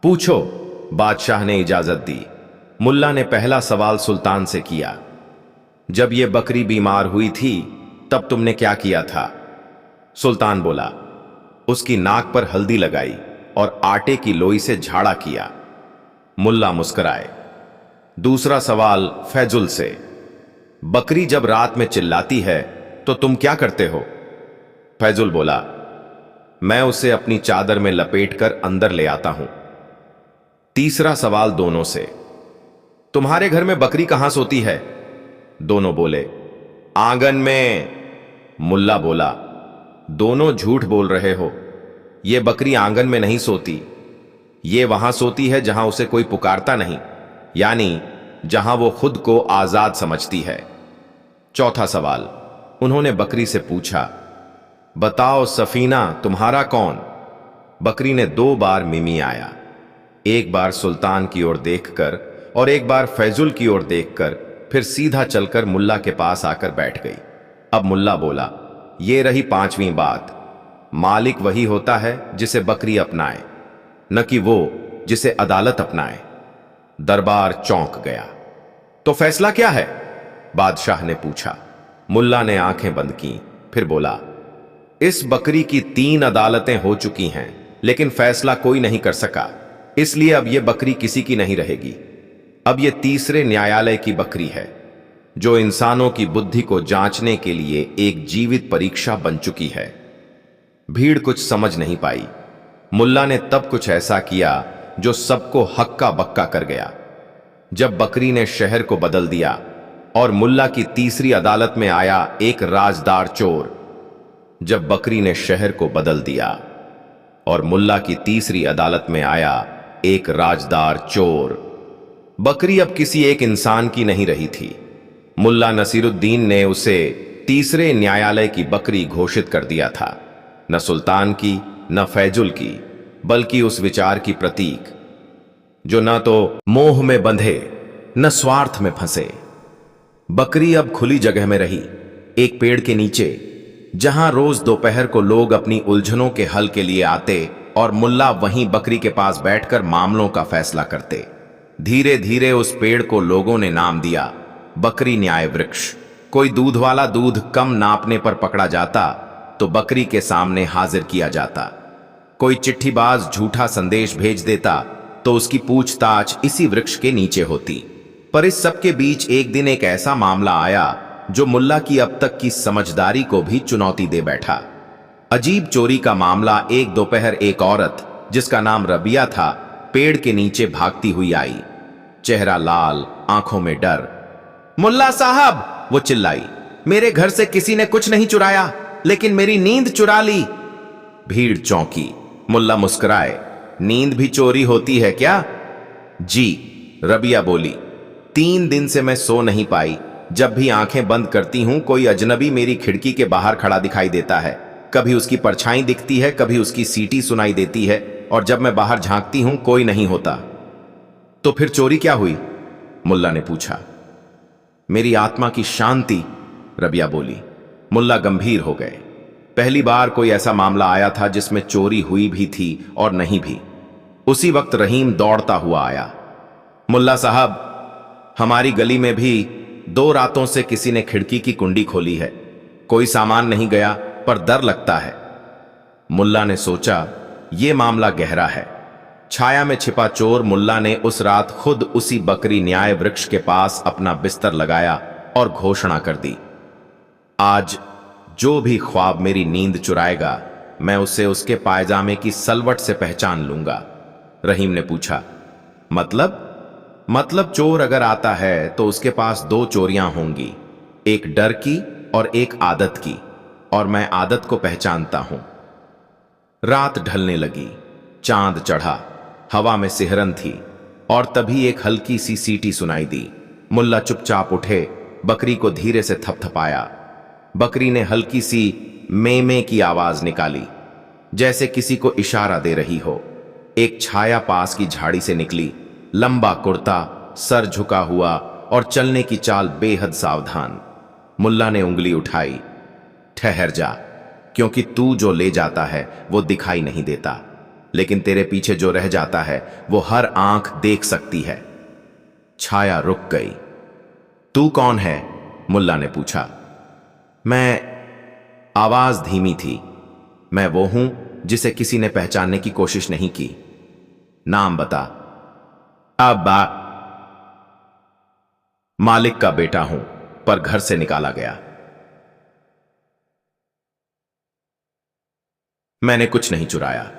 Speaker 1: पूछो, बादशाह ने इजाजत दी। मुल्ला ने पहला सवाल सुल्तान से किया। जब यह बकरी बीमार हुई थी तब तुमने क्या किया था? सुल्तान बोला, उसकी नाक पर हल्दी लगाई और आटे की लोई से झाड़ा किया। मुल्ला मुस्कुराए। दूसरा सवाल फैजुल से, बकरी जब रात में चिल्लाती है तो तुम क्या करते हो? फैजुल बोला, मैं उसे अपनी चादर में लपेटकर अंदर ले आता हूं। तीसरा सवाल दोनों से, तुम्हारे घर में बकरी कहां सोती है? दोनों बोले, आंगन में। मुल्ला बोला, दोनों झूठ बोल रहे हो। यह बकरी आंगन में नहीं सोती। यह वहां सोती है जहां उसे कोई पुकारता नहीं, यानी जहां वो खुद को आजाद समझती है। चौथा सवाल, उन्होंने बकरी से पूछा, बताओ सफीना तुम्हारा कौन? बकरी ने 2 बार मिमियाया, एक बार सुल्तान की ओर देखकर और एक बार फैजुल की ओर देखकर, फिर सीधा चलकर मुल्ला के पास आकर बैठ गई। अब मुल्ला बोला, ये रही 5वीं बात, मालिक वही होता है जिसे बकरी अपनाए, न कि वो जिसे अदालत अपनाए। दरबार चौंक गया। तो फैसला क्या है? बादशाह ने पूछा। मुल्ला ने आंखें बंद की, फिर बोला, इस बकरी की 3 अदालतें हो चुकी हैं, लेकिन फैसला कोई नहीं कर सका, इसलिए अब यह बकरी किसी की नहीं रहेगी। अब यह तीसरे न्यायालय की बकरी है, जो इंसानों की बुद्धि को जांचने के लिए एक जीवित परीक्षा बन चुकी है। भीड़ कुछ समझ नहीं पाई। मुल्ला ने तब कुछ ऐसा किया जो सबको हक्का बक्का कर गया। जब बकरी ने शहर को बदल दिया और मुल्ला की तीसरी अदालत में आया एक राजदार चोर। जब बकरी ने शहर को बदल दिया और मुल्ला की तीसरी अदालत में आया एक राजदार चोर, बकरी अब किसी एक इंसान की नहीं रही थी। मुल्ला नसीरुद्दीन ने उसे तीसरे न्यायालय की बकरी घोषित कर दिया था, न सुल्तान की, न फैजुल की, बल्कि उस विचार की प्रतीक जो न तो मोह में बंधे न स्वार्थ में फंसे। बकरी अब खुली जगह में रही, एक पेड़ के नीचे, जहां रोज दोपहर को लोग अपनी उलझनों के हल के लिए आते और मुल्ला वहीं बकरी के पास बैठकर मामलों का फैसला करते। धीरे धीरे उस पेड़ को लोगों ने नाम दिया बकरी न्याय वृक्ष। कोई दूध वाला दूध कम नापने पर पकड़ा जाता तो बकरी के सामने हाजिर किया जाता। कोई चिट्ठीबाज झूठा संदेश भेज देता तो उसकी पूछताछ इसी वृक्ष के नीचे होती। पर इस सब के बीच एक दिन एक ऐसा मामला आया जो मुल्ला की अब तक की समझदारी को भी चुनौती दे बैठा। अजीब चोरी का मामला। एक दोपहर एक औरत जिसका नाम रबिया था पेड़ के नीचे भागती हुई आई। चेहरा लाल, आंखों में डर। मुल्ला साहब, वो चिल्लाई, मेरे घर से किसी ने कुछ नहीं चुराया, लेकिन मेरी नींद चुरा ली। भीड़ चौंकी। मुल्ला मुस्कुराए, नींद भी चोरी होती है क्या? जी, रबिया बोली, 3 दिन से मैं सो नहीं पाई। जब भी आंखें बंद करती हूं कोई अजनबी मेरी खिड़की के बाहर खड़ा दिखाई देता है। कभी उसकी परछाई दिखती है, कभी उसकी सीटी सुनाई देती है, और जब मैं बाहर झांकती हूं कोई नहीं होता। तो फिर चोरी क्या हुई? मुल्ला ने पूछा। मेरी आत्मा की शांति, रबिया बोली। मुल्ला गंभीर हो गए। पहली बार कोई ऐसा मामला आया था जिसमें चोरी हुई भी थी और नहीं भी। उसी वक्त रहीम दौड़ता हुआ आया। मुल्ला साहब, हमारी गली में भी 2 रातों से किसी ने खिड़की की कुंडी खोली है। कोई सामान नहीं गया, पर डर लगता है। मुल्ला ने सोचा, यह मामला गहरा है। छाया में छिपा चोर। मुल्ला ने उस रात खुद उसी बकरी न्याय वृक्ष के पास अपना बिस्तर लगाया और घोषणा कर दी, आज जो भी ख्वाब मेरी नींद चुराएगा, मैं उसे उसके पायजामे की सलवट से पहचान लूंगा। रहीम ने पूछा, मतलब चोर अगर आता है तो उसके पास 2 चोरियां होंगी, एक डर की और एक आदत की, और मैं आदत को पहचानता हूं। रात ढलने लगी, चांद चढ़ा, हवा में सिहरन थी, और तभी एक हल्की सी सीटी सुनाई दी। मुल्ला चुपचाप उठे, बकरी को धीरे से थपथपाया। बकरी ने हल्की सी में की आवाज निकाली, जैसे किसी को इशारा दे रही हो। एक छाया पास की झाड़ी से निकली, लंबा कुर्ता, सर झुका हुआ और चलने की चाल बेहद सावधान। मुल्ला ने उंगली उठाई, ठहर जा, क्योंकि तू जो ले जाता है वो दिखाई नहीं देता, लेकिन तेरे पीछे जो रह जाता है वो हर आंख देख सकती है। छाया रुक गई। तू कौन है? मुल्ला ने पूछा। मैं, आवाज धीमी थी, मैं वो हूं जिसे किसी ने पहचानने की कोशिश नहीं की। नाम बता। अब्बा। मालिक का बेटा हूं, पर घर से निकाला गया। मैंने कुछ नहीं चुराया,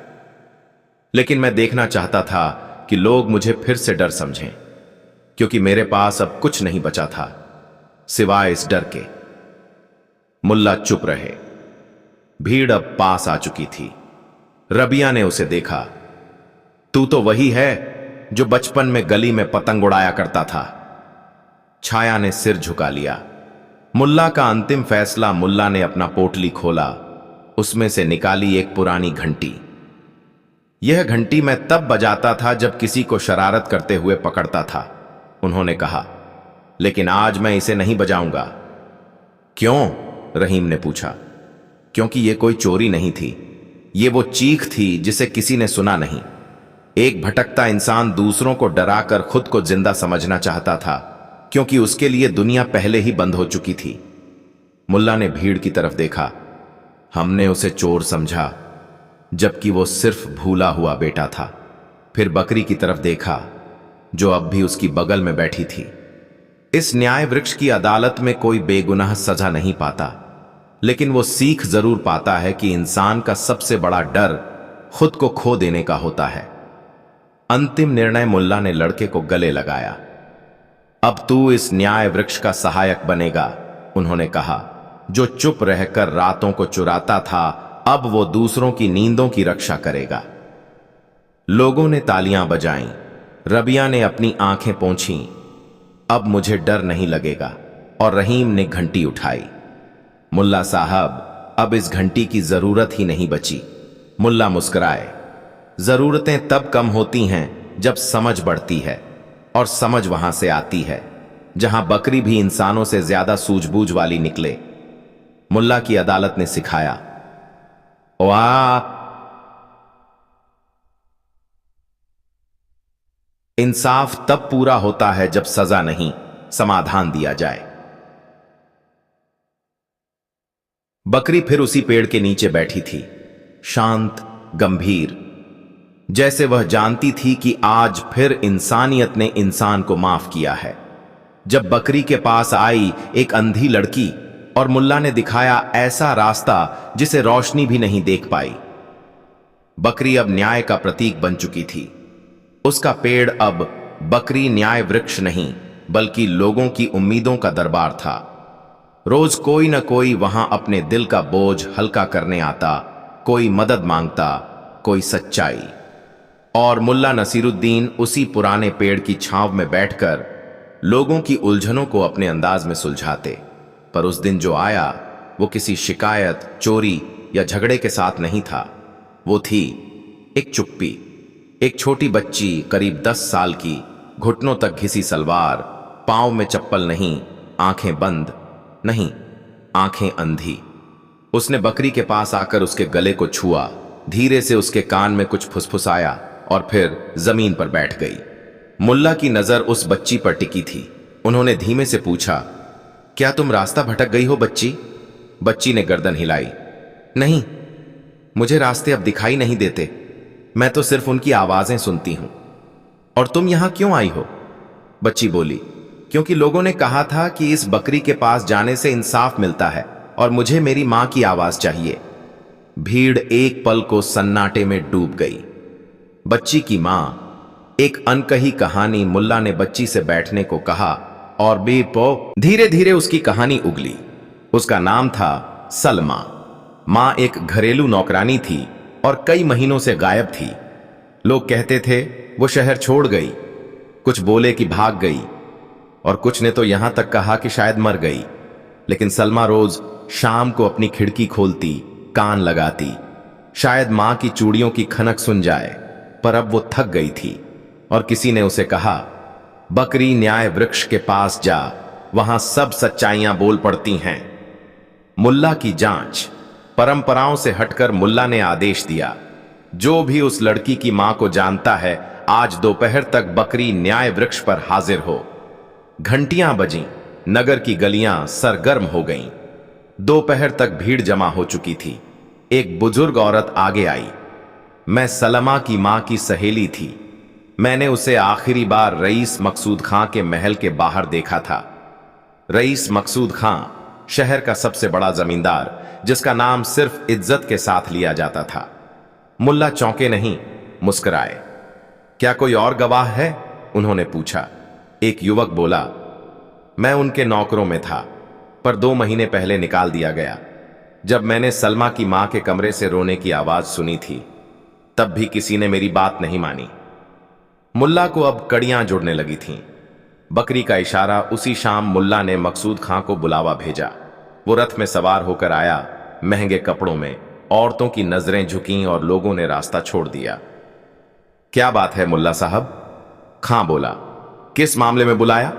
Speaker 1: लेकिन मैं देखना चाहता था कि लोग मुझे फिर से डर समझें, क्योंकि मेरे पास अब कुछ नहीं बचा था सिवाय इस डर के। मुल्ला चुप रहे। भीड़ अब पास आ चुकी थी। रबिया ने उसे देखा। तू तो वही है जो बचपन में गली में पतंग उड़ाया करता था। छाया ने सिर झुका लिया। मुल्ला का अंतिम फैसला। मुल्ला ने अपना पोटली खोला, उसमें से निकाली एक पुरानी घंटी। यह घंटी मैं तब बजाता था जब किसी को शरारत करते हुए पकड़ता था, उन्होंने कहा, लेकिन आज मैं इसे नहीं बजाऊंगा। क्यों? रहीम ने पूछा। क्योंकि यह कोई चोरी नहीं थी, यह वो चीख थी जिसे किसी ने सुना नहीं। एक भटकता इंसान दूसरों को डराकर खुद को जिंदा समझना चाहता था, क्योंकि उसके लिए दुनिया पहले ही बंद हो चुकी थी। मुल्ला ने भीड़ की तरफ देखा। हमने उसे चोर समझा, जबकि वो सिर्फ भूला हुआ बेटा था। फिर बकरी की तरफ देखा, जो अब भी उसकी बगल में बैठी थी। इस न्याय वृक्ष की अदालत में कोई बेगुनाह सजा नहीं पाता, लेकिन वो सीख जरूर पाता है कि इंसान का सबसे बड़ा डर खुद को खो देने का होता है। अंतिम निर्णय मुल्ला ने लड़के को गले लगाया। अब तू इस न्याय वृक्ष का सहायक बनेगा, उन्होंने कहा। जो चुप रहकर रातों को चुराता था, अब वो दूसरों की नींदों की रक्षा करेगा। लोगों ने तालियां बजाईं। रबिया ने अपनी आंखें पोंछीं। अब मुझे डर नहीं लगेगा। और रहीम ने घंटी उठाई। मुल्ला साहब, अब इस घंटी की जरूरत ही नहीं बची। मुल्ला मुस्कुराए। जरूरतें तब कम होती हैं जब समझ बढ़ती है, और समझ वहां से आती है जहां बकरी भी इंसानों से ज्यादा सूझबूझ वाली निकले। मुल्ला की अदालत ने सिखाया, वाह, इंसाफ तब पूरा होता है जब सजा नहीं, समाधान दिया जाए। बकरी फिर उसी पेड़ के नीचे बैठी थी, शांत, गंभीर, जैसे वह जानती थी कि आज फिर इंसानियत ने इंसान को माफ किया है। जब बकरी के पास आई एक अंधी लड़की और मुल्ला ने दिखाया ऐसा रास्ता जिसे रोशनी भी नहीं देख पाई। बकरी अब न्याय का प्रतीक बन चुकी थी। उसका पेड़ अब बकरी न्याय वृक्ष नहीं बल्कि लोगों की उम्मीदों का दरबार था। रोज कोई न कोई वहां अपने दिल का बोझ हल्का करने आता, कोई मदद मांगता, कोई सच्चाई। और मुल्ला नसीरुद्दीन उसी पुराने पेड़ की छांव में बैठकर लोगों की उलझनों को अपने अंदाज में सुलझाते। पर उस दिन जो आया वो किसी शिकायत, चोरी या झगड़े के साथ नहीं था। वो थी एक चुप्पी। एक छोटी बच्ची करीब 10 साल की, घुटनों तक घिसी सलवार, पांव में चप्पल नहीं, आंखें बंद नहीं, आंखें अंधी। उसने बकरी के पास आकर उसके गले को छुआ, धीरे से उसके कान में कुछ फुसफुसाया और फिर जमीन पर बैठ गई। मुल्ला की नजर उस बच्ची पर टिकी थी। उन्होंने धीमे से पूछा, क्या तुम रास्ता भटक गई हो बच्ची? बच्ची ने गर्दन हिलाई। नहीं, मुझे रास्ते अब दिखाई नहीं देते, मैं तो सिर्फ उनकी आवाजें सुनती हूं। और तुम यहां क्यों आई हो? बच्ची बोली, क्योंकि लोगों ने कहा था कि इस बकरी के पास जाने से इंसाफ मिलता है और मुझे मेरी मां की आवाज चाहिए। भीड़ एक पल को सन्नाटे में डूब गई। बच्ची की मां, एक अनकही कहानी। मुल्ला ने बच्ची से बैठने को कहा और बेपो धीरे धीरे उसकी कहानी उगली। उसका नाम था सलमा। मां एक घरेलू नौकरानी थी और कई महीनों से गायब थी। लोग कहते थे वो शहर छोड़ गई, कुछ बोले कि भाग गई और कुछ ने तो यहां तक कहा कि शायद मर गई। लेकिन सलमा रोज शाम को अपनी खिड़की खोलती, कान लगाती, शायद मां की चूड़ियों की खनक सुन जाए। पर अब वो थक गई थी और किसी ने उसे कहा, बकरी न्याय वृक्ष के पास जा, वहां सब सच्चाइयां बोल पड़ती हैं। मुल्ला की जांच। परंपराओं से हटकर मुल्ला ने आदेश दिया, जो भी उस लड़की की मां को जानता है आज दोपहर तक बकरी न्याय वृक्ष पर हाजिर हो। घंटियां बजीं, नगर की गलियां सरगर्म हो गईं। दोपहर तक भीड़ जमा हो चुकी थी। एक बुजुर्ग औरत आगे आई। मैं सलमा की मां की सहेली थी। मैंने उसे आखिरी बार रईस मकसूद खां के महल के बाहर देखा था। रईस मकसूद खां शहर का सबसे बड़ा जमींदार, जिसका नाम सिर्फ इज्जत के साथ लिया जाता था। मुल्ला चौंके नहीं, मुस्कुराए। क्या कोई और गवाह है? उन्होंने पूछा। एक युवक बोला, मैं उनके नौकरों में था, पर 2 महीने पहले निकाल दिया गया। जब मैंने सलमा की मां के कमरे से रोने की आवाज सुनी थी, तब भी किसी ने मेरी बात नहीं मानी। मुल्ला को अब कड़ियां जुड़ने लगी थीं। बकरी का इशारा। उसी शाम मुल्ला ने मकसूद खां को बुलावा भेजा। वो रथ में सवार होकर आया, महंगे कपड़ों में। औरतों की नजरें झुकीं और लोगों ने रास्ता छोड़ दिया। क्या बात है मुल्ला साहब? खां बोला। किस मामले में बुलाया?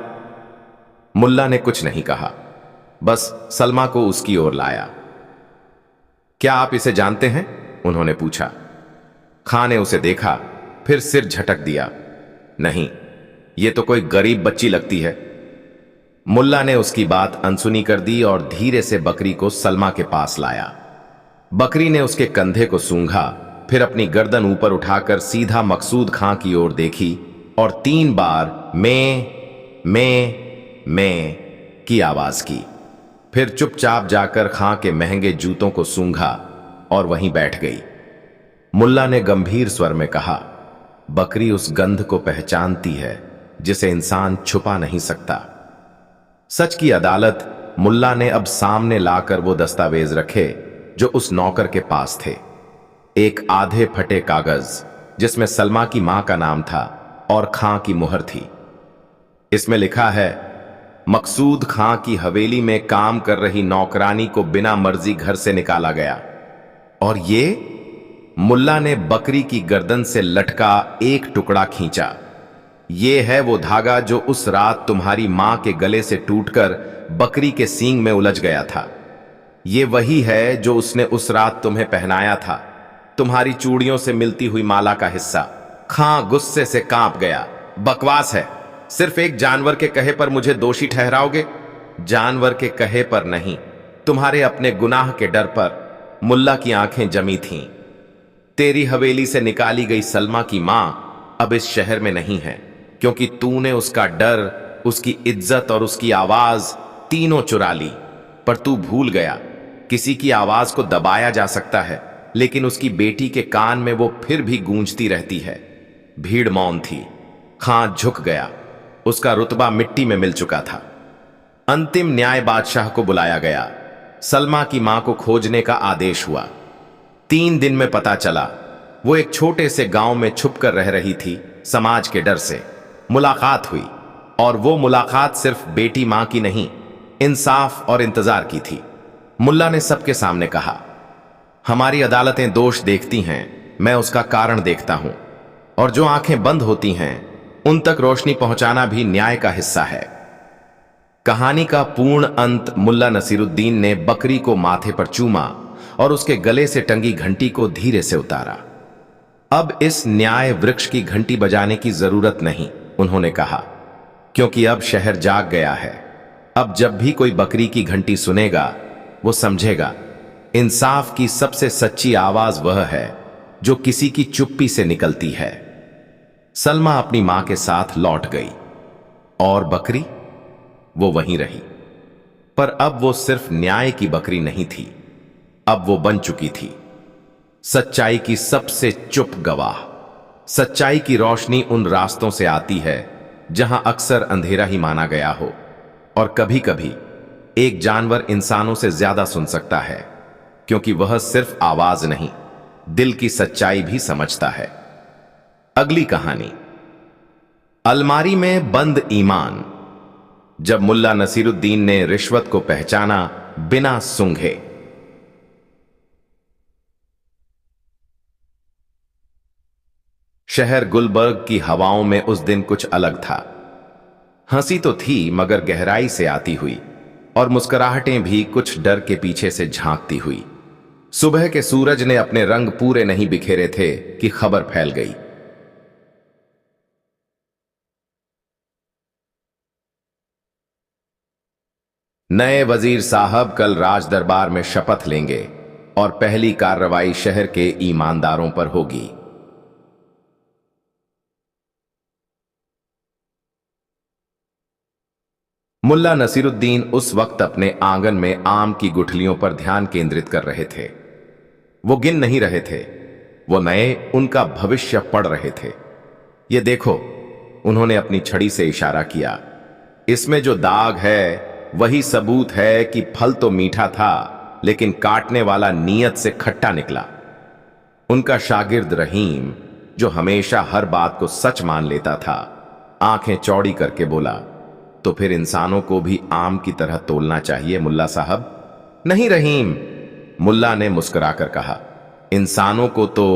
Speaker 1: मुल्ला ने कुछ नहीं कहा, बस सलमा को उसकी ओर लाया। क्या आप इसे जानते हैं? उन्होंने पूछा। खां ने उसे देखा, फिर सिर झटक दिया। नहीं, ये तो कोई गरीब बच्ची लगती है। मुल्ला ने उसकी बात अनसुनी कर दी और धीरे से बकरी को सलमा के पास लाया। बकरी ने उसके कंधे को सूंघा, फिर अपनी गर्दन ऊपर उठाकर सीधा मकसूद खां की ओर देखी और 3 बार मैं की आवाज की। फिर चुपचाप जाकर खां के महंगे जूतों को सूंघा और वहीं बैठ गई। मुल्ला ने गंभीर स्वर में कहा, बकरी उस गंध को पहचानती है जिसे इंसान छुपा नहीं सकता। सच की अदालत। मुल्ला ने अब सामने लाकर वो दस्तावेज रखे जो उस नौकर के पास थे। एक आधे फटे कागज जिसमें सलमा की मां का नाम था और खां की मुहर थी। इसमें लिखा है, मकसूद खां की हवेली में काम कर रही नौकरानी को बिना मर्जी घर से निकाला गया। और ये? मुल्ला ने बकरी की गर्दन से लटका एक टुकड़ा खींचा। ये है वो धागा जो उस रात तुम्हारी मां के गले से टूटकर बकरी के सींग में उलझ गया था। ये वही है जो उसने उस रात तुम्हें पहनाया था, तुम्हारी चूड़ियों से मिलती हुई माला का हिस्सा। खां गुस्से से कांप गया। बकवास है। सिर्फ एक जानवर के कहे पर मुझे दोषी ठहराओगे? जानवर के कहे पर नहीं, तुम्हारे अपने गुनाह के डर पर। मुल्ला की आंखें जमी थीं। तेरी हवेली से निकाली गई सलमा की मां अब इस शहर में नहीं है, क्योंकि तूने उसका डर, उसकी इज्जत और उसकी आवाज तीनों चुरा ली। पर तू भूल गया, किसी की आवाज को दबाया जा सकता है, लेकिन उसकी बेटी के कान में वो फिर भी गूंजती रहती है। भीड़ मौन थी। खां झुक गया। उसका रुतबा मिट्टी में मिल चुका था। अंतिम न्याय बादशाह को बुलाया गया। सलमा की मां को खोजने का आदेश हुआ। 3 दिन में पता चला। वो एक छोटे से गांव में छुपकर रह रही थी, समाज के डर से। मुलाकात हुई, और वो मुलाकात सिर्फ बेटी मां की नहीं, इंसाफ और इंतजार की थी। मुल्ला ने सबके सामने कहा, हमारी अदालतें दोष देखती हैं, मैं उसका कारण देखता हूं, और जो आंखें बंद होती हैं उन तक रोशनी पहुंचाना भी न्याय का हिस्सा है। कहानी का पूर्ण अंत मुल्ला नसीरुद्दीन ने बकरी को माथे पर चूमा और उसके गले से टंगी घंटी को धीरे से उतारा। अब इस न्याय वृक्ष की घंटी बजाने की जरूरत नहीं, उन्होंने कहा, क्योंकि अब शहर जाग गया है। अब जब भी कोई बकरी की घंटी सुनेगा, वो समझेगा इंसाफ की सबसे सच्ची आवाज वह है जो किसी की चुप्पी से निकलती है। सलमा अपनी मां के साथ लौट गई, और बकरी वो वहीं रही। पर अब वो सिर्फ न्याय की बकरी नहीं थी, अब वो बन चुकी थी सच्चाई की सबसे चुप गवाह। सच्चाई की रोशनी उन रास्तों से आती है जहां अक्सर अंधेरा ही माना गया हो, और कभी कभी एक जानवर इंसानों से ज्यादा सुन सकता है, क्योंकि वह सिर्फ आवाज नहीं, दिल की सच्चाई भी समझता है। अगली कहानी, अलमारी में बंद ईमान। जब मुल्ला नसीरुद्दीन ने रिश्वत को पहचाना बिना सूंघे। शहर गुलबर्ग की हवाओं में उस दिन कुछ अलग था। हंसी तो थी, मगर गहराई से आती हुई, और मुस्कुराहटें भी कुछ डर के पीछे से झांकती हुई। सुबह के सूरज ने अपने रंग पूरे नहीं बिखेरे थे कि खबर फैल गई। नए वजीर साहब कल राज दरबार में शपथ लेंगे, और पहली कार्रवाई शहर के ईमानदारों पर होगी। मुल्ला नसीरुद्दीन उस वक्त अपने आंगन में आम की गुठलियों पर ध्यान केंद्रित कर रहे थे। वो गिन नहीं रहे थे, वो नए उनका भविष्य पढ़ रहे थे। ये देखो, उन्होंने अपनी छड़ी से इशारा किया, इसमें जो दाग है वही सबूत है कि फल तो मीठा था, लेकिन काटने वाला नीयत से खट्टा निकला। उनका शागिर्द रहीम, जो हमेशा हर बात को सच मान लेता था, आंखें चौड़ी करके बोला, तो फिर इंसानों को भी आम की तरह तोलना चाहिए मुल्ला साहब। नहीं रहीम, मुल्ला ने मुस्कुराकर कहा, इंसानों को तो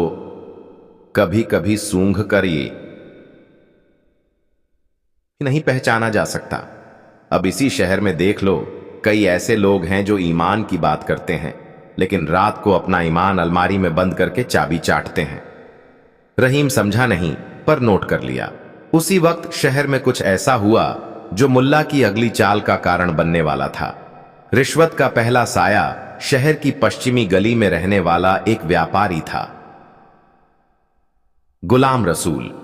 Speaker 1: कभी कभी सूंघ कर ये नहीं पहचाना जा सकता। अब इसी शहर में देख लो, कई ऐसे लोग हैं जो ईमान की बात करते हैं, लेकिन रात को अपना ईमान अलमारी में बंद करके चाबी चाटते हैं। रहीम समझा नहीं, पर नोट कर लिया। उसी वक्त शहर में कुछ ऐसा हुआ जो मुल्ला की अगली चाल का कारण बनने वाला था। रिश्वत का पहला साया शहर की पश्चिमी गली में रहने वाला एक व्यापारी था, गुलाम रसूल।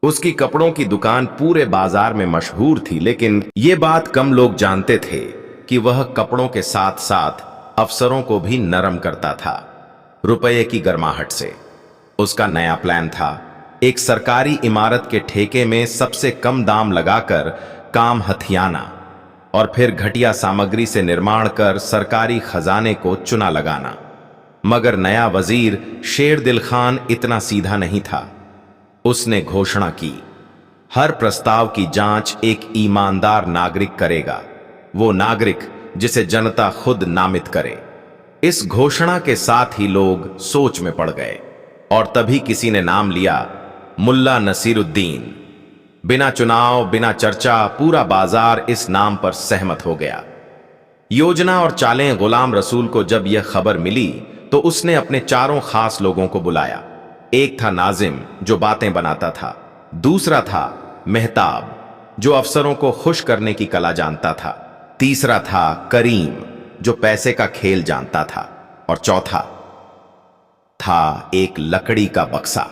Speaker 1: उसकी कपड़ों की दुकान पूरे बाजार में मशहूर थी, लेकिन यह बात कम लोग जानते थे कि वह कपड़ों के साथ साथ अफसरों को भी नरम करता था, रुपये की गर्माहट से। उसका नया प्लान था, एक सरकारी इमारत के ठेके में सबसे कम दाम लगाकर काम हथियाना, और फिर घटिया सामग्री से निर्माण कर सरकारी खजाने को चुना लगाना। मगर नया वजीर शेर दिल खान इतना सीधा नहीं था। उसने घोषणा की, हर प्रस्ताव की जांच एक ईमानदार नागरिक करेगा, वो नागरिक जिसे जनता खुद नामित करे। इस घोषणा के साथ ही लोग सोच में पड़ गए, और तभी किसी ने नाम लिया, मुल्ला नसीरुद्दीन। बिना चुनाव, बिना चर्चा, पूरा बाजार इस नाम पर सहमत हो गया। योजना और चालें गुलाम रसूल को जब यह खबर मिली, तो उसने अपने चारों खास लोगों को बुलाया। एक था नाजिम, जो बातें बनाता था। दूसरा था मेहताब, जो अफसरों को खुश करने की कला जानता था। तीसरा था करीम, जो पैसे का खेल जानता था। और चौथा था एक लकड़ी का बक्सा,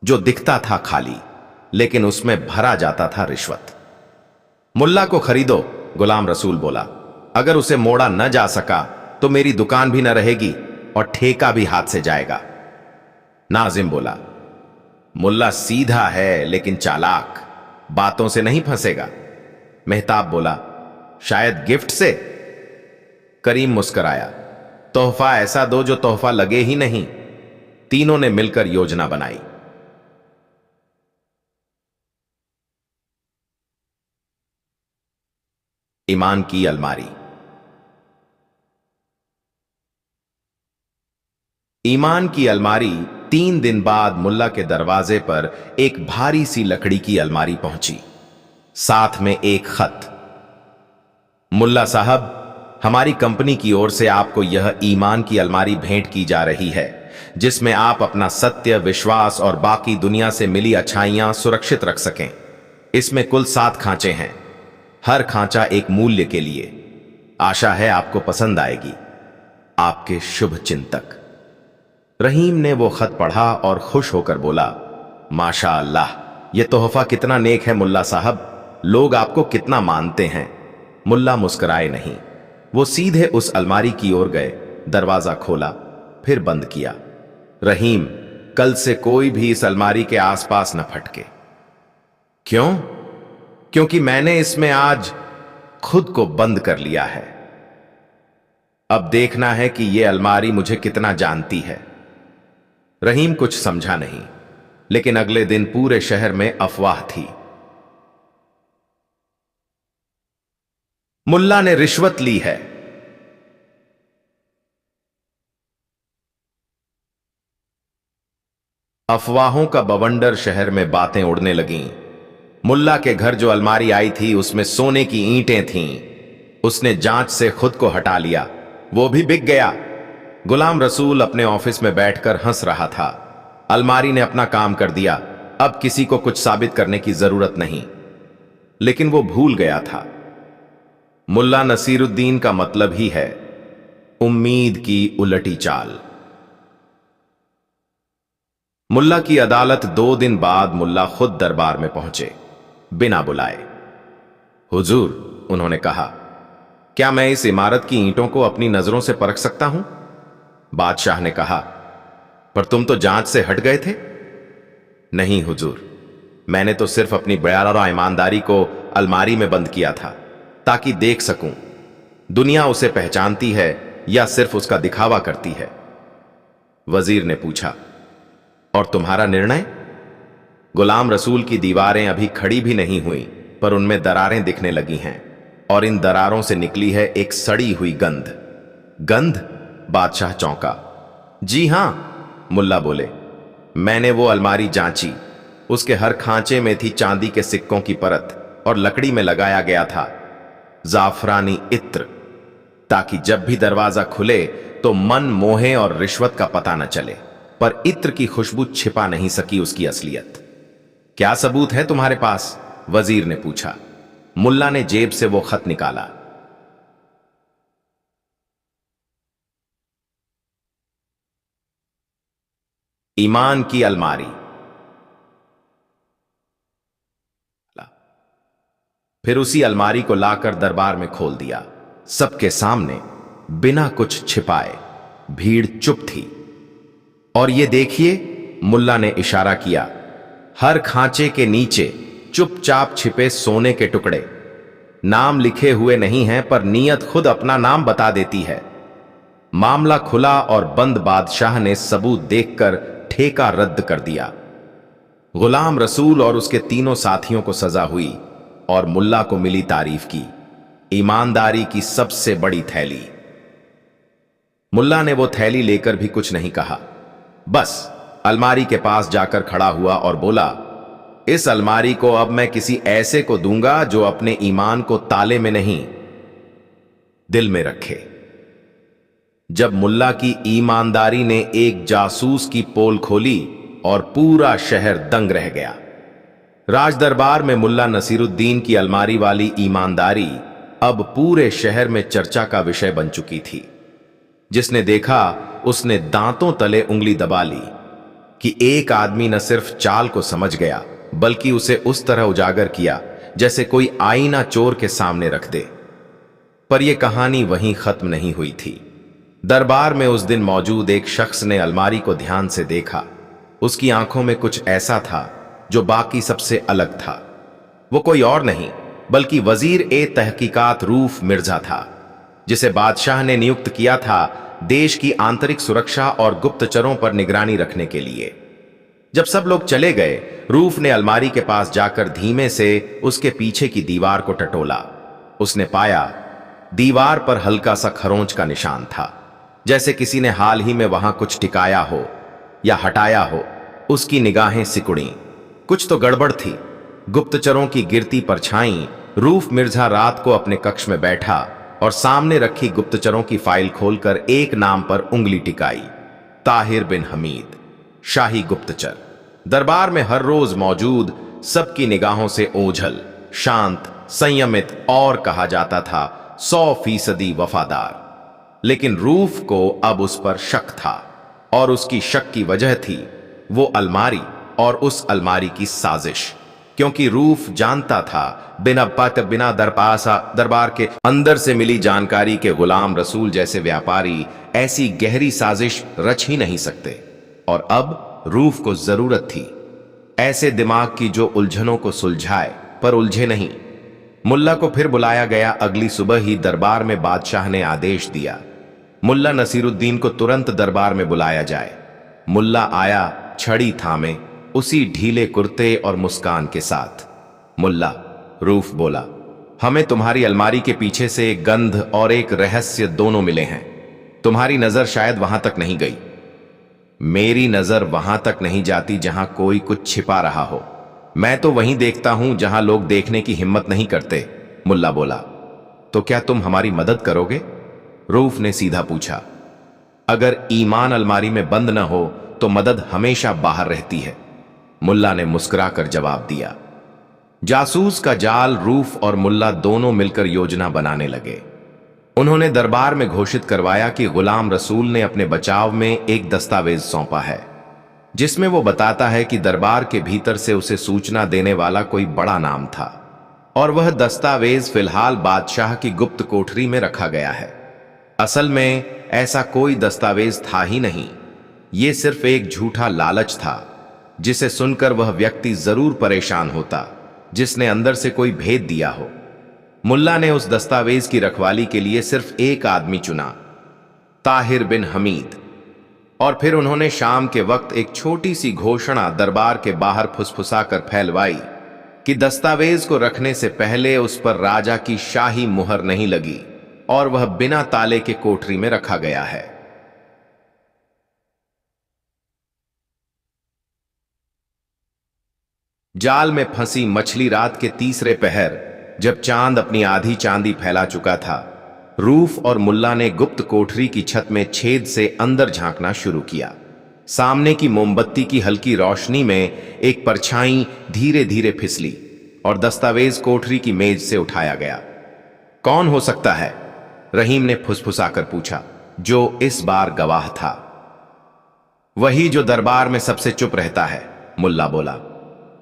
Speaker 1: जो दिखता था खाली, लेकिन उसमें भरा जाता था रिश्वत। मुल्ला को खरीदो, गुलाम रसूल बोला, अगर उसे मोड़ा न जा सका तो मेरी दुकान भी न रहेगी और ठेका भी हाथ से जाएगा। नाजिम बोला, मुल्ला सीधा है लेकिन चालाक, बातों से नहीं फंसेगा। मेहताब बोला, शायद गिफ्ट से। करीम मुस्कराया, तोहफा ऐसा दो जो तोहफा लगे ही नहीं। तीनों ने मिलकर योजना बनाई। ईमान की अलमारी। ईमान की अलमारी 3 दिन बाद मुल्ला के दरवाजे पर एक भारी सी लकड़ी की अलमारी पहुंची, साथ में एक खत। मुल्ला साहब, हमारी कंपनी की ओर से आपको यह ईमान की अलमारी भेंट की जा रही है, जिसमें आप अपना सत्य, विश्वास और बाकी दुनिया से मिली अच्छाइयां सुरक्षित रख सकें। इसमें कुल 7 खांचे हैं, हर खांचा एक मूल्य के लिए। आशा है आपको पसंद आएगी। आपके शुभ चिंतक। रहीम ने वो खत पढ़ा और खुश होकर बोला, माशा अल्लाह, यह तोहफा कितना नेक है मुल्ला साहब, लोग आपको कितना मानते हैं। मुल्ला मुस्कुराए नहीं, वो सीधे उस अलमारी की ओर गए, दरवाजा खोला, फिर बंद किया। रहीम, कल से कोई भी इस अलमारी के आसपास न फटके। क्यों? क्योंकि मैंने इसमें आज खुद को बंद कर लिया है। अब देखना है कि यह अलमारी मुझे कितना जानती है। रहीम कुछ समझा नहीं, लेकिन अगले दिन पूरे शहर में अफवाह थी। मुल्ला ने रिश्वत ली है। अफवाहों का बवंडर शहर में बातें उड़ने लगीं। मुल्ला के घर जो अलमारी आई थी उसमें सोने की ईंटें थीं। उसने जांच से खुद को हटा लिया, वो भी बिक गया। गुलाम रसूल अपने ऑफिस में बैठकर हंस रहा था। अलमारी ने अपना काम कर दिया, अब किसी को कुछ साबित करने की जरूरत नहीं। लेकिन वो भूल गया था, मुल्ला नसीरुद्दीन का मतलब ही है उम्मीद की उलटी चाल। मुल्ला की अदालत 2 दिन बाद मुल्ला खुद दरबार में पहुंचे, बिना बुलाए। हुजूर, उन्होंने कहा, क्या मैं इस इमारत की ईंटों को अपनी नजरों से परख सकता हूं? बादशाह ने कहा, पर तुम तो जांच से हट गए थे। नहीं हुजूर, मैंने तो सिर्फ अपनी बयारा ईमानदारी को अलमारी में बंद किया था, ताकि देख सकूं दुनिया उसे पहचानती है या सिर्फ उसका दिखावा करती है। वजीर ने पूछा, और तुम्हारा निर्णय? गुलाम रसूल की दीवारें अभी खड़ी भी नहीं हुई, पर उनमें दरारें दिखने लगी हैं, और इन दरारों से निकली है एक सड़ी हुई गंध। गंध? बादशाह चौंका। जी हां, मुल्ला बोले, मैंने वो अलमारी जांची। उसके हर खांचे में थी चांदी के सिक्कों की परत, और लकड़ी में लगाया गया था जाफरानी इत्र, ताकि जब भी दरवाजा खुले तो मन मोहे और रिश्वत का पता न चले। पर इत्र की खुशबू छिपा नहीं सकी उसकी असलियत। क्या सबूत है तुम्हारे पास? वजीर ने पूछा। मुल्ला ने जेब से वो खत निकाला। ईमान की अलमारी। फिर उसी अलमारी को लाकर दरबार में खोल दिया, सबके सामने, बिना कुछ छिपाए। भीड़ चुप थी। और ये देखिए, मुल्ला ने इशारा किया, हर खांचे के नीचे चुपचाप छिपे सोने के टुकड़े। नाम लिखे हुए नहीं हैं, पर नीयत खुद अपना नाम बता देती है। मामला खुला और बंद बादशाह ने सबूत देखकर ठेका रद्द कर दिया। गुलाम रसूल और उसके तीनों साथियों को सजा हुई और मुल्ला को मिली तारीफ की ईमानदारी की सबसे बड़ी थैली। मुल्ला ने वो थैली लेकर भी कुछ नहीं कहा, बस अलमारी के पास जाकर खड़ा हुआ और बोला, इस अलमारी को अब मैं किसी ऐसे को दूंगा जो अपने ईमान को ताले में नहीं, दिल में रखे। जब मुल्ला की ईमानदारी ने एक जासूस की पोल खोली और पूरा शहर दंग रह गया। राज दरबार में मुल्ला नसीरुद्दीन की अलमारी वाली ईमानदारी अब पूरे शहर में चर्चा का विषय बन चुकी थी। जिसने देखा उसने दांतों तले उंगली दबा ली कि एक आदमी न सिर्फ चाल को समझ गया, बल्कि उसे उस तरह उजागर किया जैसे कोई आईना चोर के सामने रख दे। पर यह कहानी वहीं खत्म नहीं हुई थी। दरबार में उस दिन मौजूद एक शख्स ने अलमारी को ध्यान से देखा। उसकी आंखों में कुछ ऐसा था जो बाकी सबसे अलग था। वो कोई और नहीं बल्कि वजीर ए तहकीकात रूफ मिर्जा था, जिसे बादशाह ने नियुक्त किया था देश की आंतरिक सुरक्षा और गुप्तचरों पर निगरानी रखने के लिए। जब सब लोग चले गए, रूफ ने अलमारी के पास जाकर धीमे से उसके पीछे की दीवार को टटोला। उसने पाया दीवार पर हल्का सा खरोंच का निशान था, जैसे किसी ने हाल ही में वहां कुछ टिकाया हो या हटाया हो। उसकी निगाहें सिकुड़ी। कुछ तो गड़बड़ थी। गुप्तचरों की गिरती परछाई। रूफ मिर्जा रात को अपने कक्ष में बैठा और सामने रखी गुप्तचरों की फाइल खोलकर एक नाम पर उंगली टिकाई, ताहिर बिन हमीद, शाही गुप्तचर। दरबार में हर रोज मौजूद सबकी निगाहों से ओझल, शांत, संयमित और कहा जाता था 100% वफादार। लेकिन रूफ को अब उस पर शक था, और उसकी शक की वजह थी वो अलमारी और उस अलमारी की साजिश। क्योंकि रूफ जानता था बिना दरबार के अंदर से मिली जानकारी के गुलाम रसूल जैसे व्यापारी ऐसी गहरी साजिश रच ही नहीं सकते। और अब रूफ को जरूरत थी ऐसे दिमाग की जो उलझनों को सुलझाए पर उलझे नहीं। मुल्ला को फिर बुलाया गया। अगली सुबह ही दरबार में बादशाह ने आदेश दिया मुल्ला नसीरुद्दीन को तुरंत दरबार में बुलाया जाए। मुल्ला आया, छड़ी थामे, उसी ढीले कुर्ते और मुस्कान के साथ। मुल्ला, रूफ बोला, हमें तुम्हारी अलमारी के पीछे से एक गंध और एक रहस्य दोनों मिले हैं। तुम्हारी नजर शायद वहां तक नहीं गई। मेरी नजर वहां तक नहीं जाती जहां कोई कुछ छिपा रहा हो। मैं तो वहीं देखता हूं जहां लोग देखने की हिम्मत नहीं करते। मुल्ला बोला, तो क्या तुम हमारी मदद करोगे? रूफ ने सीधा पूछा। अगर ईमान अलमारी में बंद न हो तो मदद हमेशा बाहर रहती है, मुल्ला ने मुस्कुराकर जवाब दिया। जासूस का जाल रूफ और मुल्ला दोनों मिलकर योजना बनाने लगे। उन्होंने दरबार में घोषित करवाया कि गुलाम रसूल ने अपने बचाव में एक दस्तावेज सौंपा है, जिसमें वो बताता है कि दरबार के भीतर से उसे सूचना देने वाला कोई बड़ा नाम था, और वह दस्तावेज फिलहाल बादशाह की गुप्त कोठरी में रखा गया है। असल में ऐसा कोई दस्तावेज था ही नहीं। ये सिर्फ एक झूठा लालच था, जिसे सुनकर वह व्यक्ति जरूर परेशान होता जिसने अंदर से कोई भेद दिया हो। मुल्ला ने उस दस्तावेज की रखवाली के लिए सिर्फ एक आदमी चुना, ताहिर बिन हमीद। और फिर उन्होंने शाम के वक्त एक छोटी सी घोषणा दरबार के बाहर फुसफुसाकर फैलवाई कि दस्तावेज को रखने से पहले उस पर राजा की शाही मुहर नहीं लगी और वह बिना ताले के कोठरी में रखा गया है। जाल में फंसी मछली रात के तीसरे पहर, जब चांद अपनी आधी चांदी फैला चुका था, रूफ और मुल्ला ने गुप्त कोठरी की छत में छेद से अंदर झांकना शुरू किया। सामने की मोमबत्ती की हल्की रोशनी में एक परछाई धीरे धीरे फिसली और दस्तावेज कोठरी की मेज से उठाया गया। कौन हो सकता है? रहीम ने फुसफुसाकर पूछा, जो इस बार गवाह था। वही जो दरबार में सबसे चुप रहता है, मुल्ला बोला।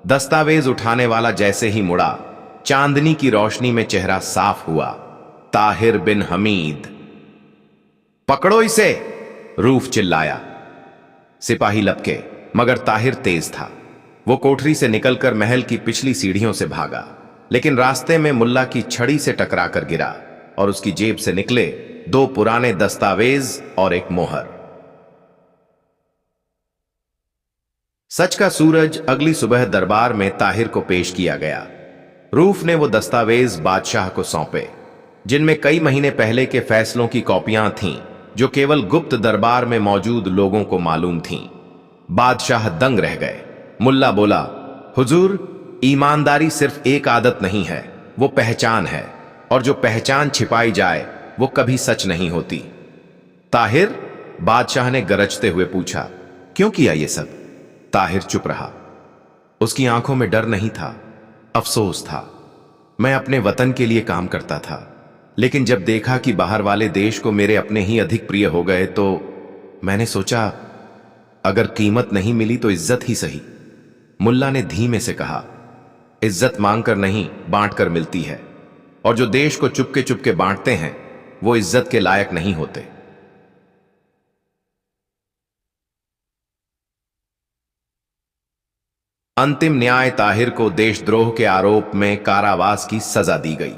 Speaker 1: दस्तावेज उठाने वाला जैसे ही मुड़ा, चांदनी की रोशनी में चेहरा साफ हुआ, ताहिर बिन हमीद। पकड़ो इसे, रूफ चिल्लाया। सिपाही लपके, मगर ताहिर तेज था। वो कोठरी से निकलकर महल की पिछली सीढ़ियों से भागा, लेकिन रास्ते में मुल्ला की छड़ी से टकराकर गिरा और उसकी जेब से निकले 2 पुराने दस्तावेज और एक मोहर। सच का सूरज अगली सुबह दरबार में ताहिर को पेश किया गया। रूफ ने वो दस्तावेज बादशाह को सौंपे, जिनमें कई महीने पहले के फैसलों की कॉपियां थीं, जो केवल गुप्त दरबार में मौजूद लोगों को मालूम थीं। बादशाह दंग रह गए। मुल्ला बोला, हुजूर, ईमानदारी सिर्फ एक आदत नहीं है, वो पहचान है, और जो पहचान छिपाई जाए वो कभी सच नहीं होती। ताहिर, बादशाह ने गरजते हुए पूछा, क्यों किया ये सब? ताहिर चुप रहा। उसकी आंखों में डर नहीं था, अफसोस था। मैं अपने वतन के लिए काम करता था, लेकिन जब देखा कि बाहर वाले देश को मेरे अपने ही अधिक प्रिय हो गए, तो मैंने सोचा अगर कीमत नहीं मिली तो इज्जत ही सही। मुल्ला ने धीमे से कहा, इज्जत मांगकर नहीं, बांटकर मिलती है। और जो देश को चुपके चुपके बांटते हैं वो इज्जत के लायक नहीं होते। अंतिम न्याय ताहिर को देशद्रोह के आरोप में कारावास की सजा दी गई।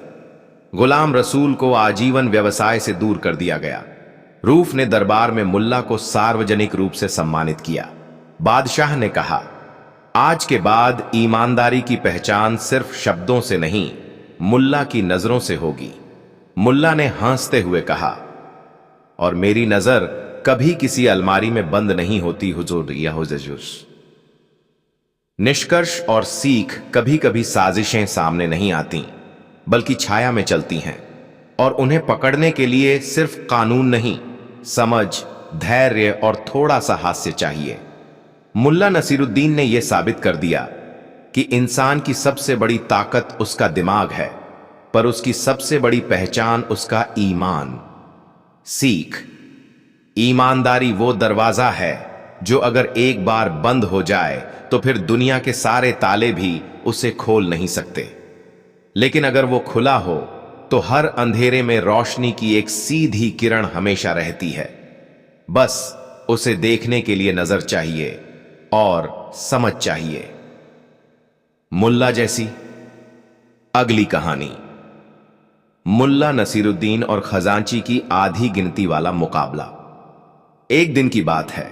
Speaker 1: गुलाम रसूल को आजीवन व्यवसाय से दूर कर दिया गया। रूफ ने दरबार में मुल्ला को सार्वजनिक रूप से सम्मानित किया। बादशाह ने कहा, आज के बाद ईमानदारी की पहचान सिर्फ शब्दों से नहीं, मुल्ला की नजरों से होगी। मुल्ला ने हंसते हुए कहा, और मेरी नजर कभी किसी अलमारी में बंद नहीं होती हुजूर या हुजूर। निष्कर्ष और सीख कभी कभी साजिशें सामने नहीं आती, बल्कि छाया में चलती हैं, और उन्हें पकड़ने के लिए सिर्फ कानून नहीं, समझ, धैर्य और थोड़ा सा हास्य चाहिए। मुल्ला नसीरुद्दीन ने यह साबित कर दिया कि इंसान की सबसे बड़ी ताकत उसका दिमाग है, पर उसकी सबसे बड़ी पहचान उसका ईमान। सीख, ईमानदारी वो दरवाजा है जो अगर एक बार बंद हो जाए तो फिर दुनिया के सारे ताले भी उसे खोल नहीं सकते, लेकिन अगर वो खुला हो तो हर अंधेरे में रोशनी की एक सीधी किरण हमेशा रहती है। बस उसे देखने के लिए नजर चाहिए और समझ चाहिए। मुल्ला जैसी अगली कहानी। मुल्ला नसीरुद्दीन और खजांची की आधी गिनती वाला मुकाबला। एक दिन की बात है,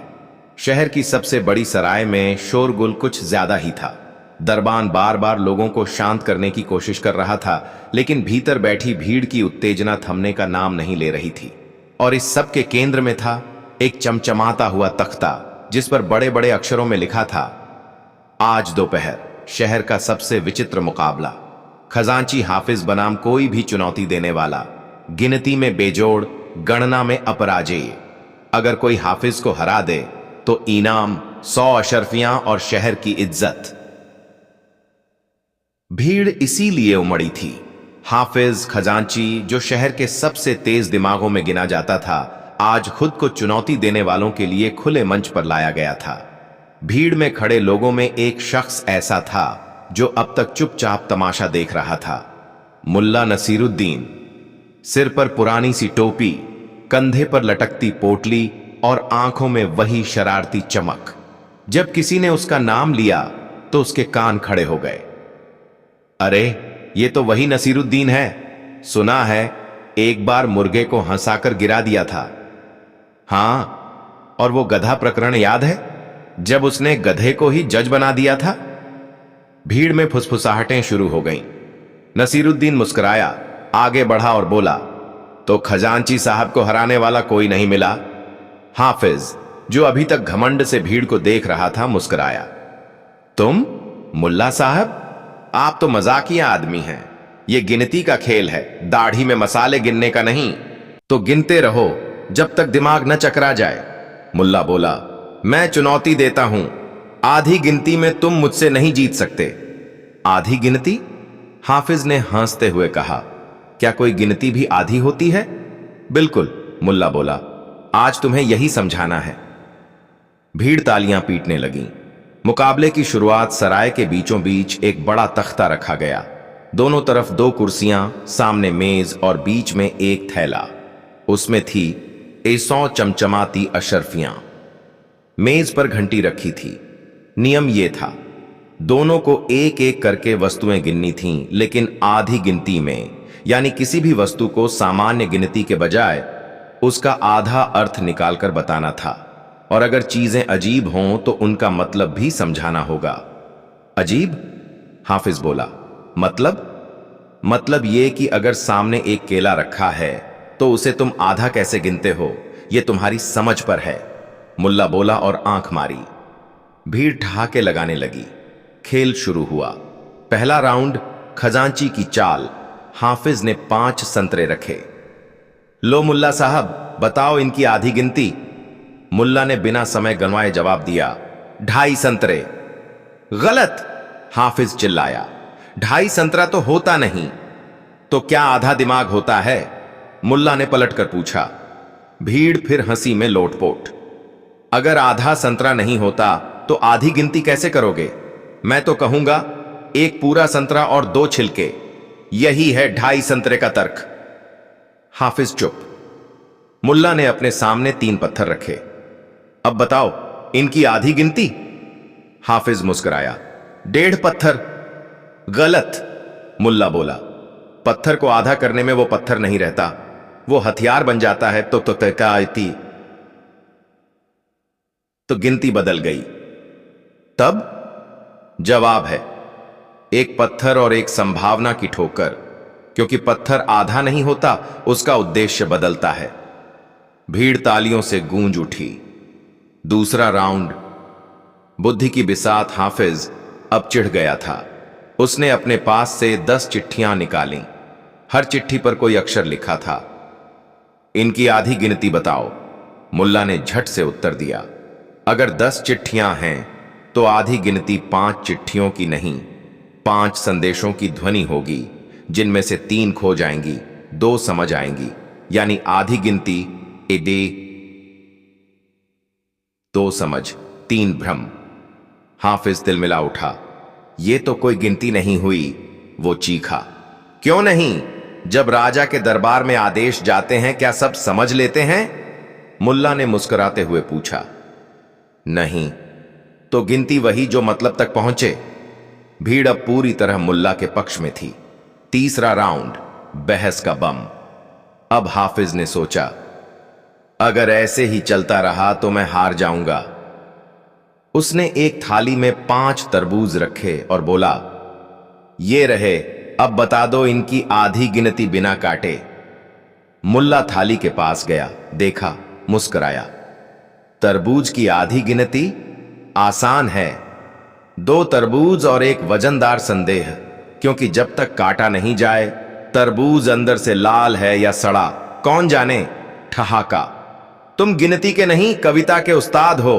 Speaker 1: शहर की सबसे बड़ी सराय में शोरगुल कुछ ज्यादा ही था। दरबान बार बार लोगों को शांत करने की कोशिश कर रहा था, लेकिन भीतर बैठी भीड़ की उत्तेजना थमने का नाम नहीं ले रही थी। और इस सब के केंद्र में था एक चमचमाता हुआ तख्ता, जिस पर बड़े बड़े अक्षरों में लिखा था, आज दोपहर शहर का सबसे विचित्र मुकाबला। खजांची हाफिज बनाम कोई भी चुनौती देने वाला, गिनती में बेजोड़, गणना में अपराजेय। अगर कोई हाफिज को हरा दे तो इनाम 100 अशरफियां और शहर की इज्जत। भीड़ इसीलिए उमड़ी थी। हाफिज खजांची, जो शहर के सबसे तेज दिमागों में गिना जाता था, आज खुद को चुनौती देने वालों के लिए खुले मंच पर लाया गया था। भीड़ में खड़े लोगों में एक शख्स ऐसा था जो अब तक चुपचाप तमाशा देख रहा था। मुल्ला नसीरुद्दीन। सिर पर पुरानी सी टोपी, कंधे पर लटकती पोटली और आंखों में वही शरारती चमक। जब किसी ने उसका नाम लिया तो उसके कान खड़े हो गए। अरे, ये तो वही नसीरुद्दीन है। सुना है एक बार मुर्गे को हंसाकर गिरा दिया था। हां, और वो गधा प्रकरण याद है, जब उसने गधे को ही जज बना दिया था। भीड़ में फुसफुसाहटें शुरू हो गईं। नसीरुद्दीन मुस्कुराया, आगे बढ़ा और बोला, तो खजांची साहब को हराने वाला कोई नहीं मिला। हाफिज, जो अभी तक घमंड से भीड़ को देख रहा था, मुस्कुराया। तुम मुल्ला साहब, आप तो मजाकिया आदमी हैं। यह गिनती का खेल है, दाढ़ी में मसाले गिनने का नहीं। तो गिनते रहो जब तक दिमाग न चकरा जाए। मुल्ला बोला, मैं चुनौती देता हूं, आधी गिनती में तुम मुझसे नहीं जीत सकते। आधी गिनती? हाफिज ने हंसते हुए कहा, क्या कोई गिनती भी आधी होती है? बिल्कुल, मुल्ला बोला, आज तुम्हें यही समझाना है। भीड़ तालियां पीटने लगी। मुकाबले की शुरुआत सराय के बीचों बीच एक बड़ा तख्ता रखा गया। दोनों तरफ 2 कुर्सियां, सामने मेज और बीच में एक थैला। उसमें थी 100 चमचमाती अशरफियां। मेज पर घंटी रखी थी। नियम यह था, दोनों को एक एक करके वस्तुएं गिननी थीं, लेकिन आधी गिनती में, यानी किसी भी वस्तु को सामान्य गिनती के बजाय उसका आधा अर्थ निकालकर बताना था। और अगर चीजें अजीब हों तो उनका मतलब भी समझाना होगा। अजीब? हाफिज बोला, मतलब यह कि अगर सामने एक केला रखा है तो उसे तुम आधा कैसे गिनते हो, यह तुम्हारी समझ पर है। मुल्ला बोला और आंख मारी। भीड़ ठहाके लगाने लगी। खेल शुरू हुआ। पहला राउंड, खजांची की चाल। हाफिज ने 5 संतरे रखे। लो मुल्ला साहब, बताओ इनकी आधी गिनती। मुल्ला ने बिना समय गंवाए जवाब दिया, 2.5 संतरे। गलत, हाफिज चिल्लाया, 2.5 संतरा तो होता नहीं। तो क्या आधा दिमाग होता है? मुल्ला ने पलटकर पूछा। भीड़ फिर हंसी में लोटपोट। अगर आधा संतरा नहीं होता तो आधी गिनती कैसे करोगे? मैं तो कहूंगा 1 पूरा संतरा और 2 छिलके। यही है 2.5 संतरे का तर्क। हाफिज चुप। मुल्ला ने अपने सामने 3 पत्थर रखे। अब बताओ, इनकी आधी गिनती? हाफिज मुस्कुराया। 1.5 पत्थर। गलत, मुल्ला बोला। पत्थर को आधा करने में वो पत्थर नहीं रहता, वो हथियार बन जाता है। तो गिनती बदल गई। तब जवाब है 1 पत्थर और 1 संभावना की ठोकर, क्योंकि पत्थर आधा नहीं होता, उसका उद्देश्य बदलता है। भीड़ तालियों से गूंज उठी। दूसरा राउंड। बुद्धि की बिसात हाफिज अब चिढ़ गया था। उसने अपने पास से 10 चिट्ठियां निकालीं। हर चिट्ठी पर कोई अक्षर लिखा था। इनकी आधी गिनती बताओ, मुल्ला ने झट से उत्तर दिया। अगर 10 चिट्ठियां हैं तो आधी गिनती 5 चिट्ठियों की नहीं, 5 संदेशों की ध्वनि होगी, जिनमें से 3 खो जाएंगी, 2 समझ आएंगी। यानी आधी गिनती एडे 2 समझ, 3 भ्रम। हाफिज तिलमिला उठा। यह तो कोई गिनती नहीं हुई, वो चीखा। क्यों नहीं? जब राजा के दरबार में आदेश जाते हैं, क्या सब समझ लेते हैं? मुल्ला ने मुस्कुराते हुए पूछा। नहीं तो गिनती वही जो मतलब तक पहुंचे। भीड़ अब पूरी तरह मुल्ला के पक्ष में थी। तीसरा राउंड, बहस का बम। अब हाफिज ने सोचा, अगर ऐसे ही चलता रहा तो मैं हार जाऊंगा। उसने एक थाली में 5 तरबूज रखे और बोला, ये रहे, अब बता दो इनकी आधी गिनती बिना काटे। मुल्ला थाली के पास गया, देखा, मुस्कुराया। तरबूज की आधी गिनती आसान है, 2 तरबूज और 1 वजनदार संदेह, क्योंकि जब तक काटा नहीं जाए तरबूज अंदर से लाल है या सड़ा कौन जाने। ठहाका। तुम गिनती के नहीं, कविता के उस्ताद हो।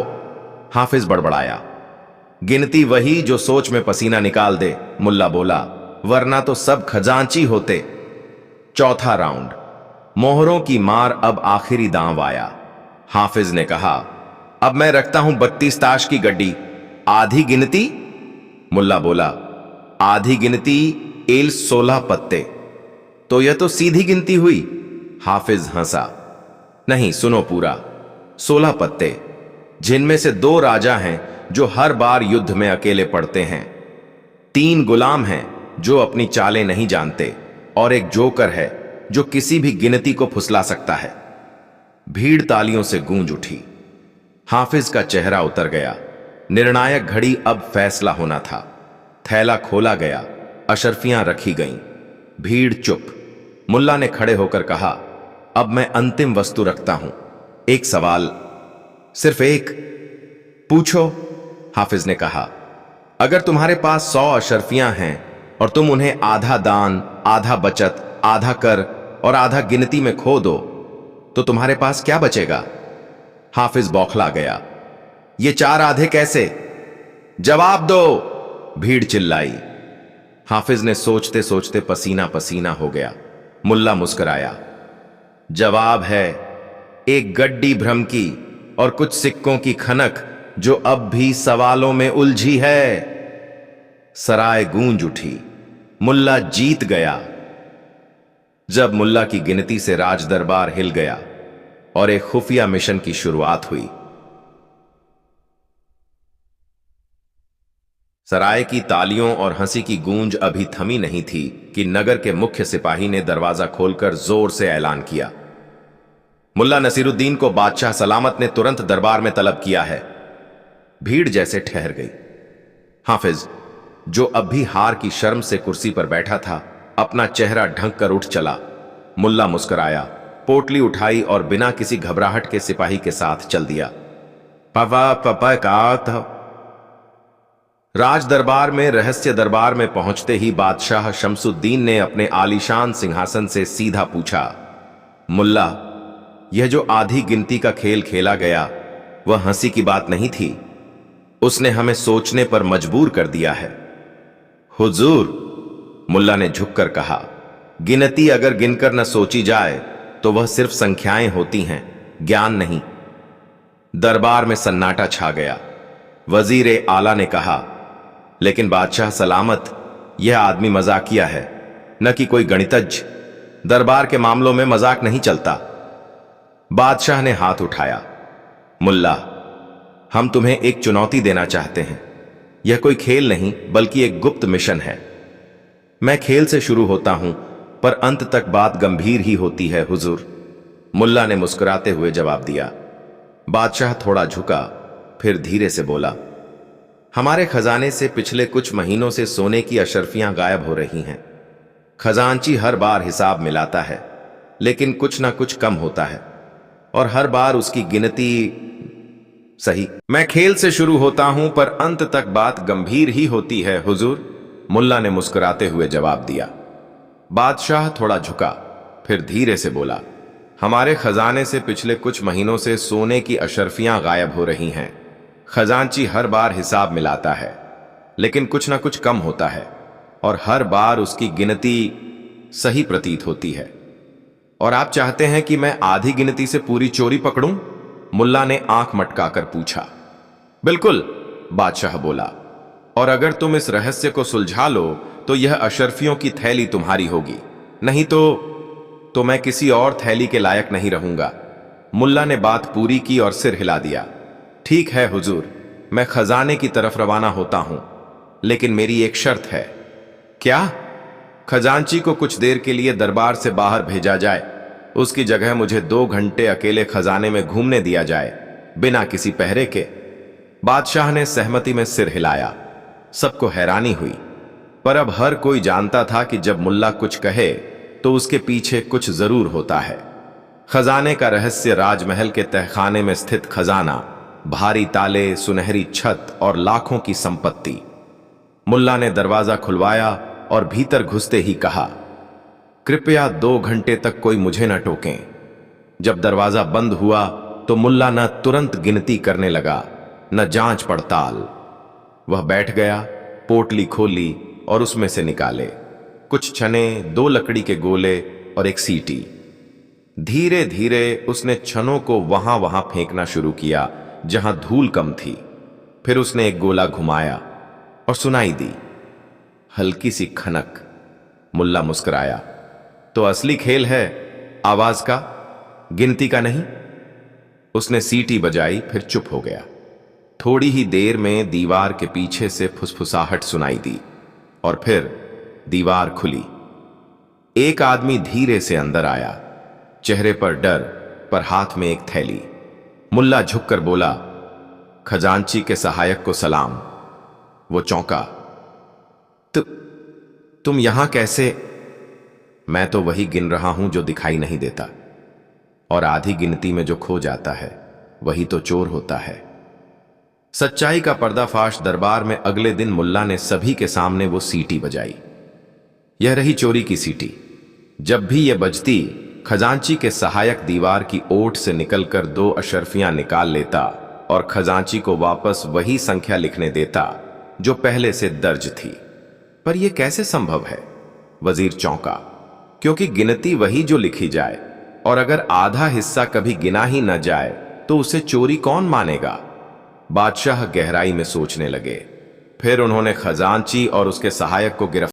Speaker 1: हाफिज बड़बड़ाया। गिनती वही जो सोच में पसीना निकाल दे, मुल्ला बोला, वरना तो सब खजांची होते। चौथा राउंड। मोहरों की मार। अब आखिरी दांव आया। हाफिज ने कहा, अब मैं रखता हूं 32 ताश की गड्डी। आधी गिनती? मुल्ला बोला, आधी गिनती एल 16 पत्ते। तो यह तो सीधी गिनती हुई। हाफिज हंसा। नहीं, सुनो पूरा। 16 पत्ते, जिनमें से 2 राजा हैं जो हर बार युद्ध में अकेले पड़ते हैं, 3 गुलाम हैं जो अपनी चालें नहीं जानते, और एक जोकर है जो किसी भी गिनती को फुसला सकता है। भीड़ तालियों से गूंज उठी। हाफिज का चेहरा उतर गया। निर्णायक घड़ी, अब फैसला होना था। थैला खोला गया, अशर्फियां रखी गईं। भीड़ चुप। मुल्ला ने खड़े होकर कहा, अब मैं अंतिम वस्तु रखता हूं। एक सवाल, सिर्फ एक। पूछो, हाफिज ने कहा। अगर तुम्हारे पास 100 अशर्फियां हैं और तुम उन्हें आधा दान, आधा बचत, आधा कर और आधा गिनती में खो दो, तो तुम्हारे पास क्या बचेगा? हाफिज बौखला गया। ये 4 आधे कैसे? जवाब दो, भीड़ चिल्लाई। हाफिज ने सोचते सोचते पसीना पसीना हो गया। मुल्ला मुस्कुराया। जवाब है, एक गड्डी भ्रम की और कुछ सिक्कों की खनक जो अब भी सवालों में उलझी है। सराय गूंज उठी। मुल्ला जीत गया। जब मुल्ला की गिनती से राज दरबार हिल गया और एक खुफिया मिशन की शुरुआत हुई। सराय की तालियों और हंसी की गूंज अभी थमी नहीं थी कि नगर के मुख्य सिपाही ने दरवाजा खोलकर जोर से ऐलान किया, मुल्ला नसीरुद्दीन को बादशाह सलामत ने तुरंत दरबार में तलब किया है। भीड़ जैसे ठहर गई। हाफिज, जो अब भी हार की शर्म से कुर्सी पर बैठा था, अपना चेहरा ढंक कर उठ चला। मुल्ला मुस्कुराया, पोटली उठाई और बिना किसी घबराहट के सिपाही के साथ चल दिया। पापा पापा का था। राज दरबार में रहस्य दरबार में पहुंचते ही बादशाह शमसुद्दीन ने अपने आलीशान सिंहासन से सीधा पूछा, मुल्ला, यह जो आधी गिनती का खेल खेला गया वह हंसी की बात नहीं थी, उसने हमें सोचने पर मजबूर कर दिया है। हुजूर, मुल्ला ने झुककर कहा, गिनती अगर गिनकर न सोची जाए तो वह सिर्फ संख्याएं होती हैं, ज्ञान नहीं। दरबार में सन्नाटा छा गया। वजीर आला ने कहा, लेकिन बादशाह सलामत, यह आदमी मजाकिया है। न कि कोई गणितज्ञ। दरबार के मामलों में मजाक नहीं चलता। बादशाह ने हाथ उठाया। मुल्ला, हम तुम्हें एक चुनौती देना चाहते हैं। यह कोई खेल नहीं बल्कि एक गुप्त मिशन है। मैं खेल से शुरू होता हूं पर अंत तक बात गंभीर ही होती है हुजूर। मुल्ला ने मुस्कुराते हुए जवाब दिया। बादशाह थोड़ा झुका, फिर धीरे से बोला, हमारे खजाने से पिछले कुछ महीनों से सोने की अशर्फियां गायब हो रही हैं। खजांची हर बार हिसाब मिलाता है, लेकिन कुछ ना कुछ कम होता है, और हर बार उसकी गिनती सही। मैं खेल से शुरू होता हूं पर अंत तक बात गंभीर ही होती है हुजूर, मुल्ला ने मुस्कुराते हुए जवाब दिया। बादशाह थोड़ा झुका, फिर धीरे से बोला, हमारे खजाने से पिछले कुछ महीनों से सोने की अशर्फियां गायब हो रही हैं। खजांची हर बार हिसाब मिलाता है, लेकिन कुछ ना कुछ कम होता है, और हर बार उसकी गिनती सही प्रतीत होती है। और आप चाहते हैं कि मैं आधी गिनती से पूरी चोरी पकड़ूं? मुल्ला ने आंख मटकाकर पूछा। बिल्कुल, बादशाह बोला, और अगर तुम इस रहस्य को सुलझा लो तो यह अशर्फियों की थैली तुम्हारी होगी, नहीं तो मैं किसी और थैली के लायक नहीं रहूंगा। मुल्ला ने बात पूरी की और सिर हिला दिया। ठीक है हुजूर, मैं खजाने की तरफ रवाना होता हूं, लेकिन मेरी एक शर्त है। क्या? खजांची को कुछ देर के लिए दरबार से बाहर भेजा जाए। उसकी जगह मुझे 2 घंटे अकेले खजाने में घूमने दिया जाए, बिना किसी पहरे के। बादशाह ने सहमति में सिर हिलाया। सबको हैरानी हुई, पर अब हर कोई जानता था कि जब मुल्ला कुछ कहे तो उसके पीछे कुछ जरूर होता है। खजाने का रहस्य राजमहल के तहखाने में स्थित खजाना, भारी ताले, सुनहरी छत और लाखों की संपत्ति। मुल्ला ने दरवाजा खुलवाया और भीतर घुसते ही कहा, कृपया 2 घंटे तक कोई मुझे न टोकें। जब दरवाजा बंद हुआ तो मुल्ला न तुरंत गिनती करने लगा, न जांच पड़ताल। वह बैठ गया, पोटली खोली और उसमें से निकाले कुछ छने, 2 लकड़ी के गोले और एक सीटी। धीरे धीरे उसने छनों को वहां वहां फेंकना शुरू किया जहां धूल कम थी। फिर उसने एक गोला घुमाया और सुनाई दी हल्की सी खनक। मुल्ला मुस्कुराया। तो असली खेल है आवाज का, गिनती का नहीं। उसने सीटी बजाई, फिर चुप हो गया। थोड़ी ही देर में दीवार के पीछे से फुसफुसाहट सुनाई दी और फिर दीवार खुली। एक आदमी धीरे से अंदर आया, चेहरे पर डर, पर हाथ में एक थैली। मुल्ला झुककर बोला, खजांची के सहायक को सलाम। वो चौंका। तुम यहां कैसे? मैं तो वही गिन रहा हूं जो दिखाई नहीं देता, और आधी गिनती में जो खो जाता है वही तो चोर होता है। सच्चाई का पर्दाफाश दरबार में अगले दिन मुल्ला ने सभी के सामने वो सीटी बजाई। यह रही चोरी की सीटी। जब भी यह बजती, खजांची के सहायक दीवार की ओट से निकलकर 2 अशर्फियां निकाल लेता और खजांची को वापस वही संख्या लिखने देता जो पहले से दर्ज थी। पर यह कैसे संभव है? वजीर चौंका, क्योंकि गिनती वही जो लिखी जाए, और अगर आधा हिस्सा कभी गिना ही न जाए तो उसे चोरी कौन मानेगा? बादशाह गहराई में सोचने लगे। फिर उन्होंने खजांची और उसके सहायक को गिरफ्तार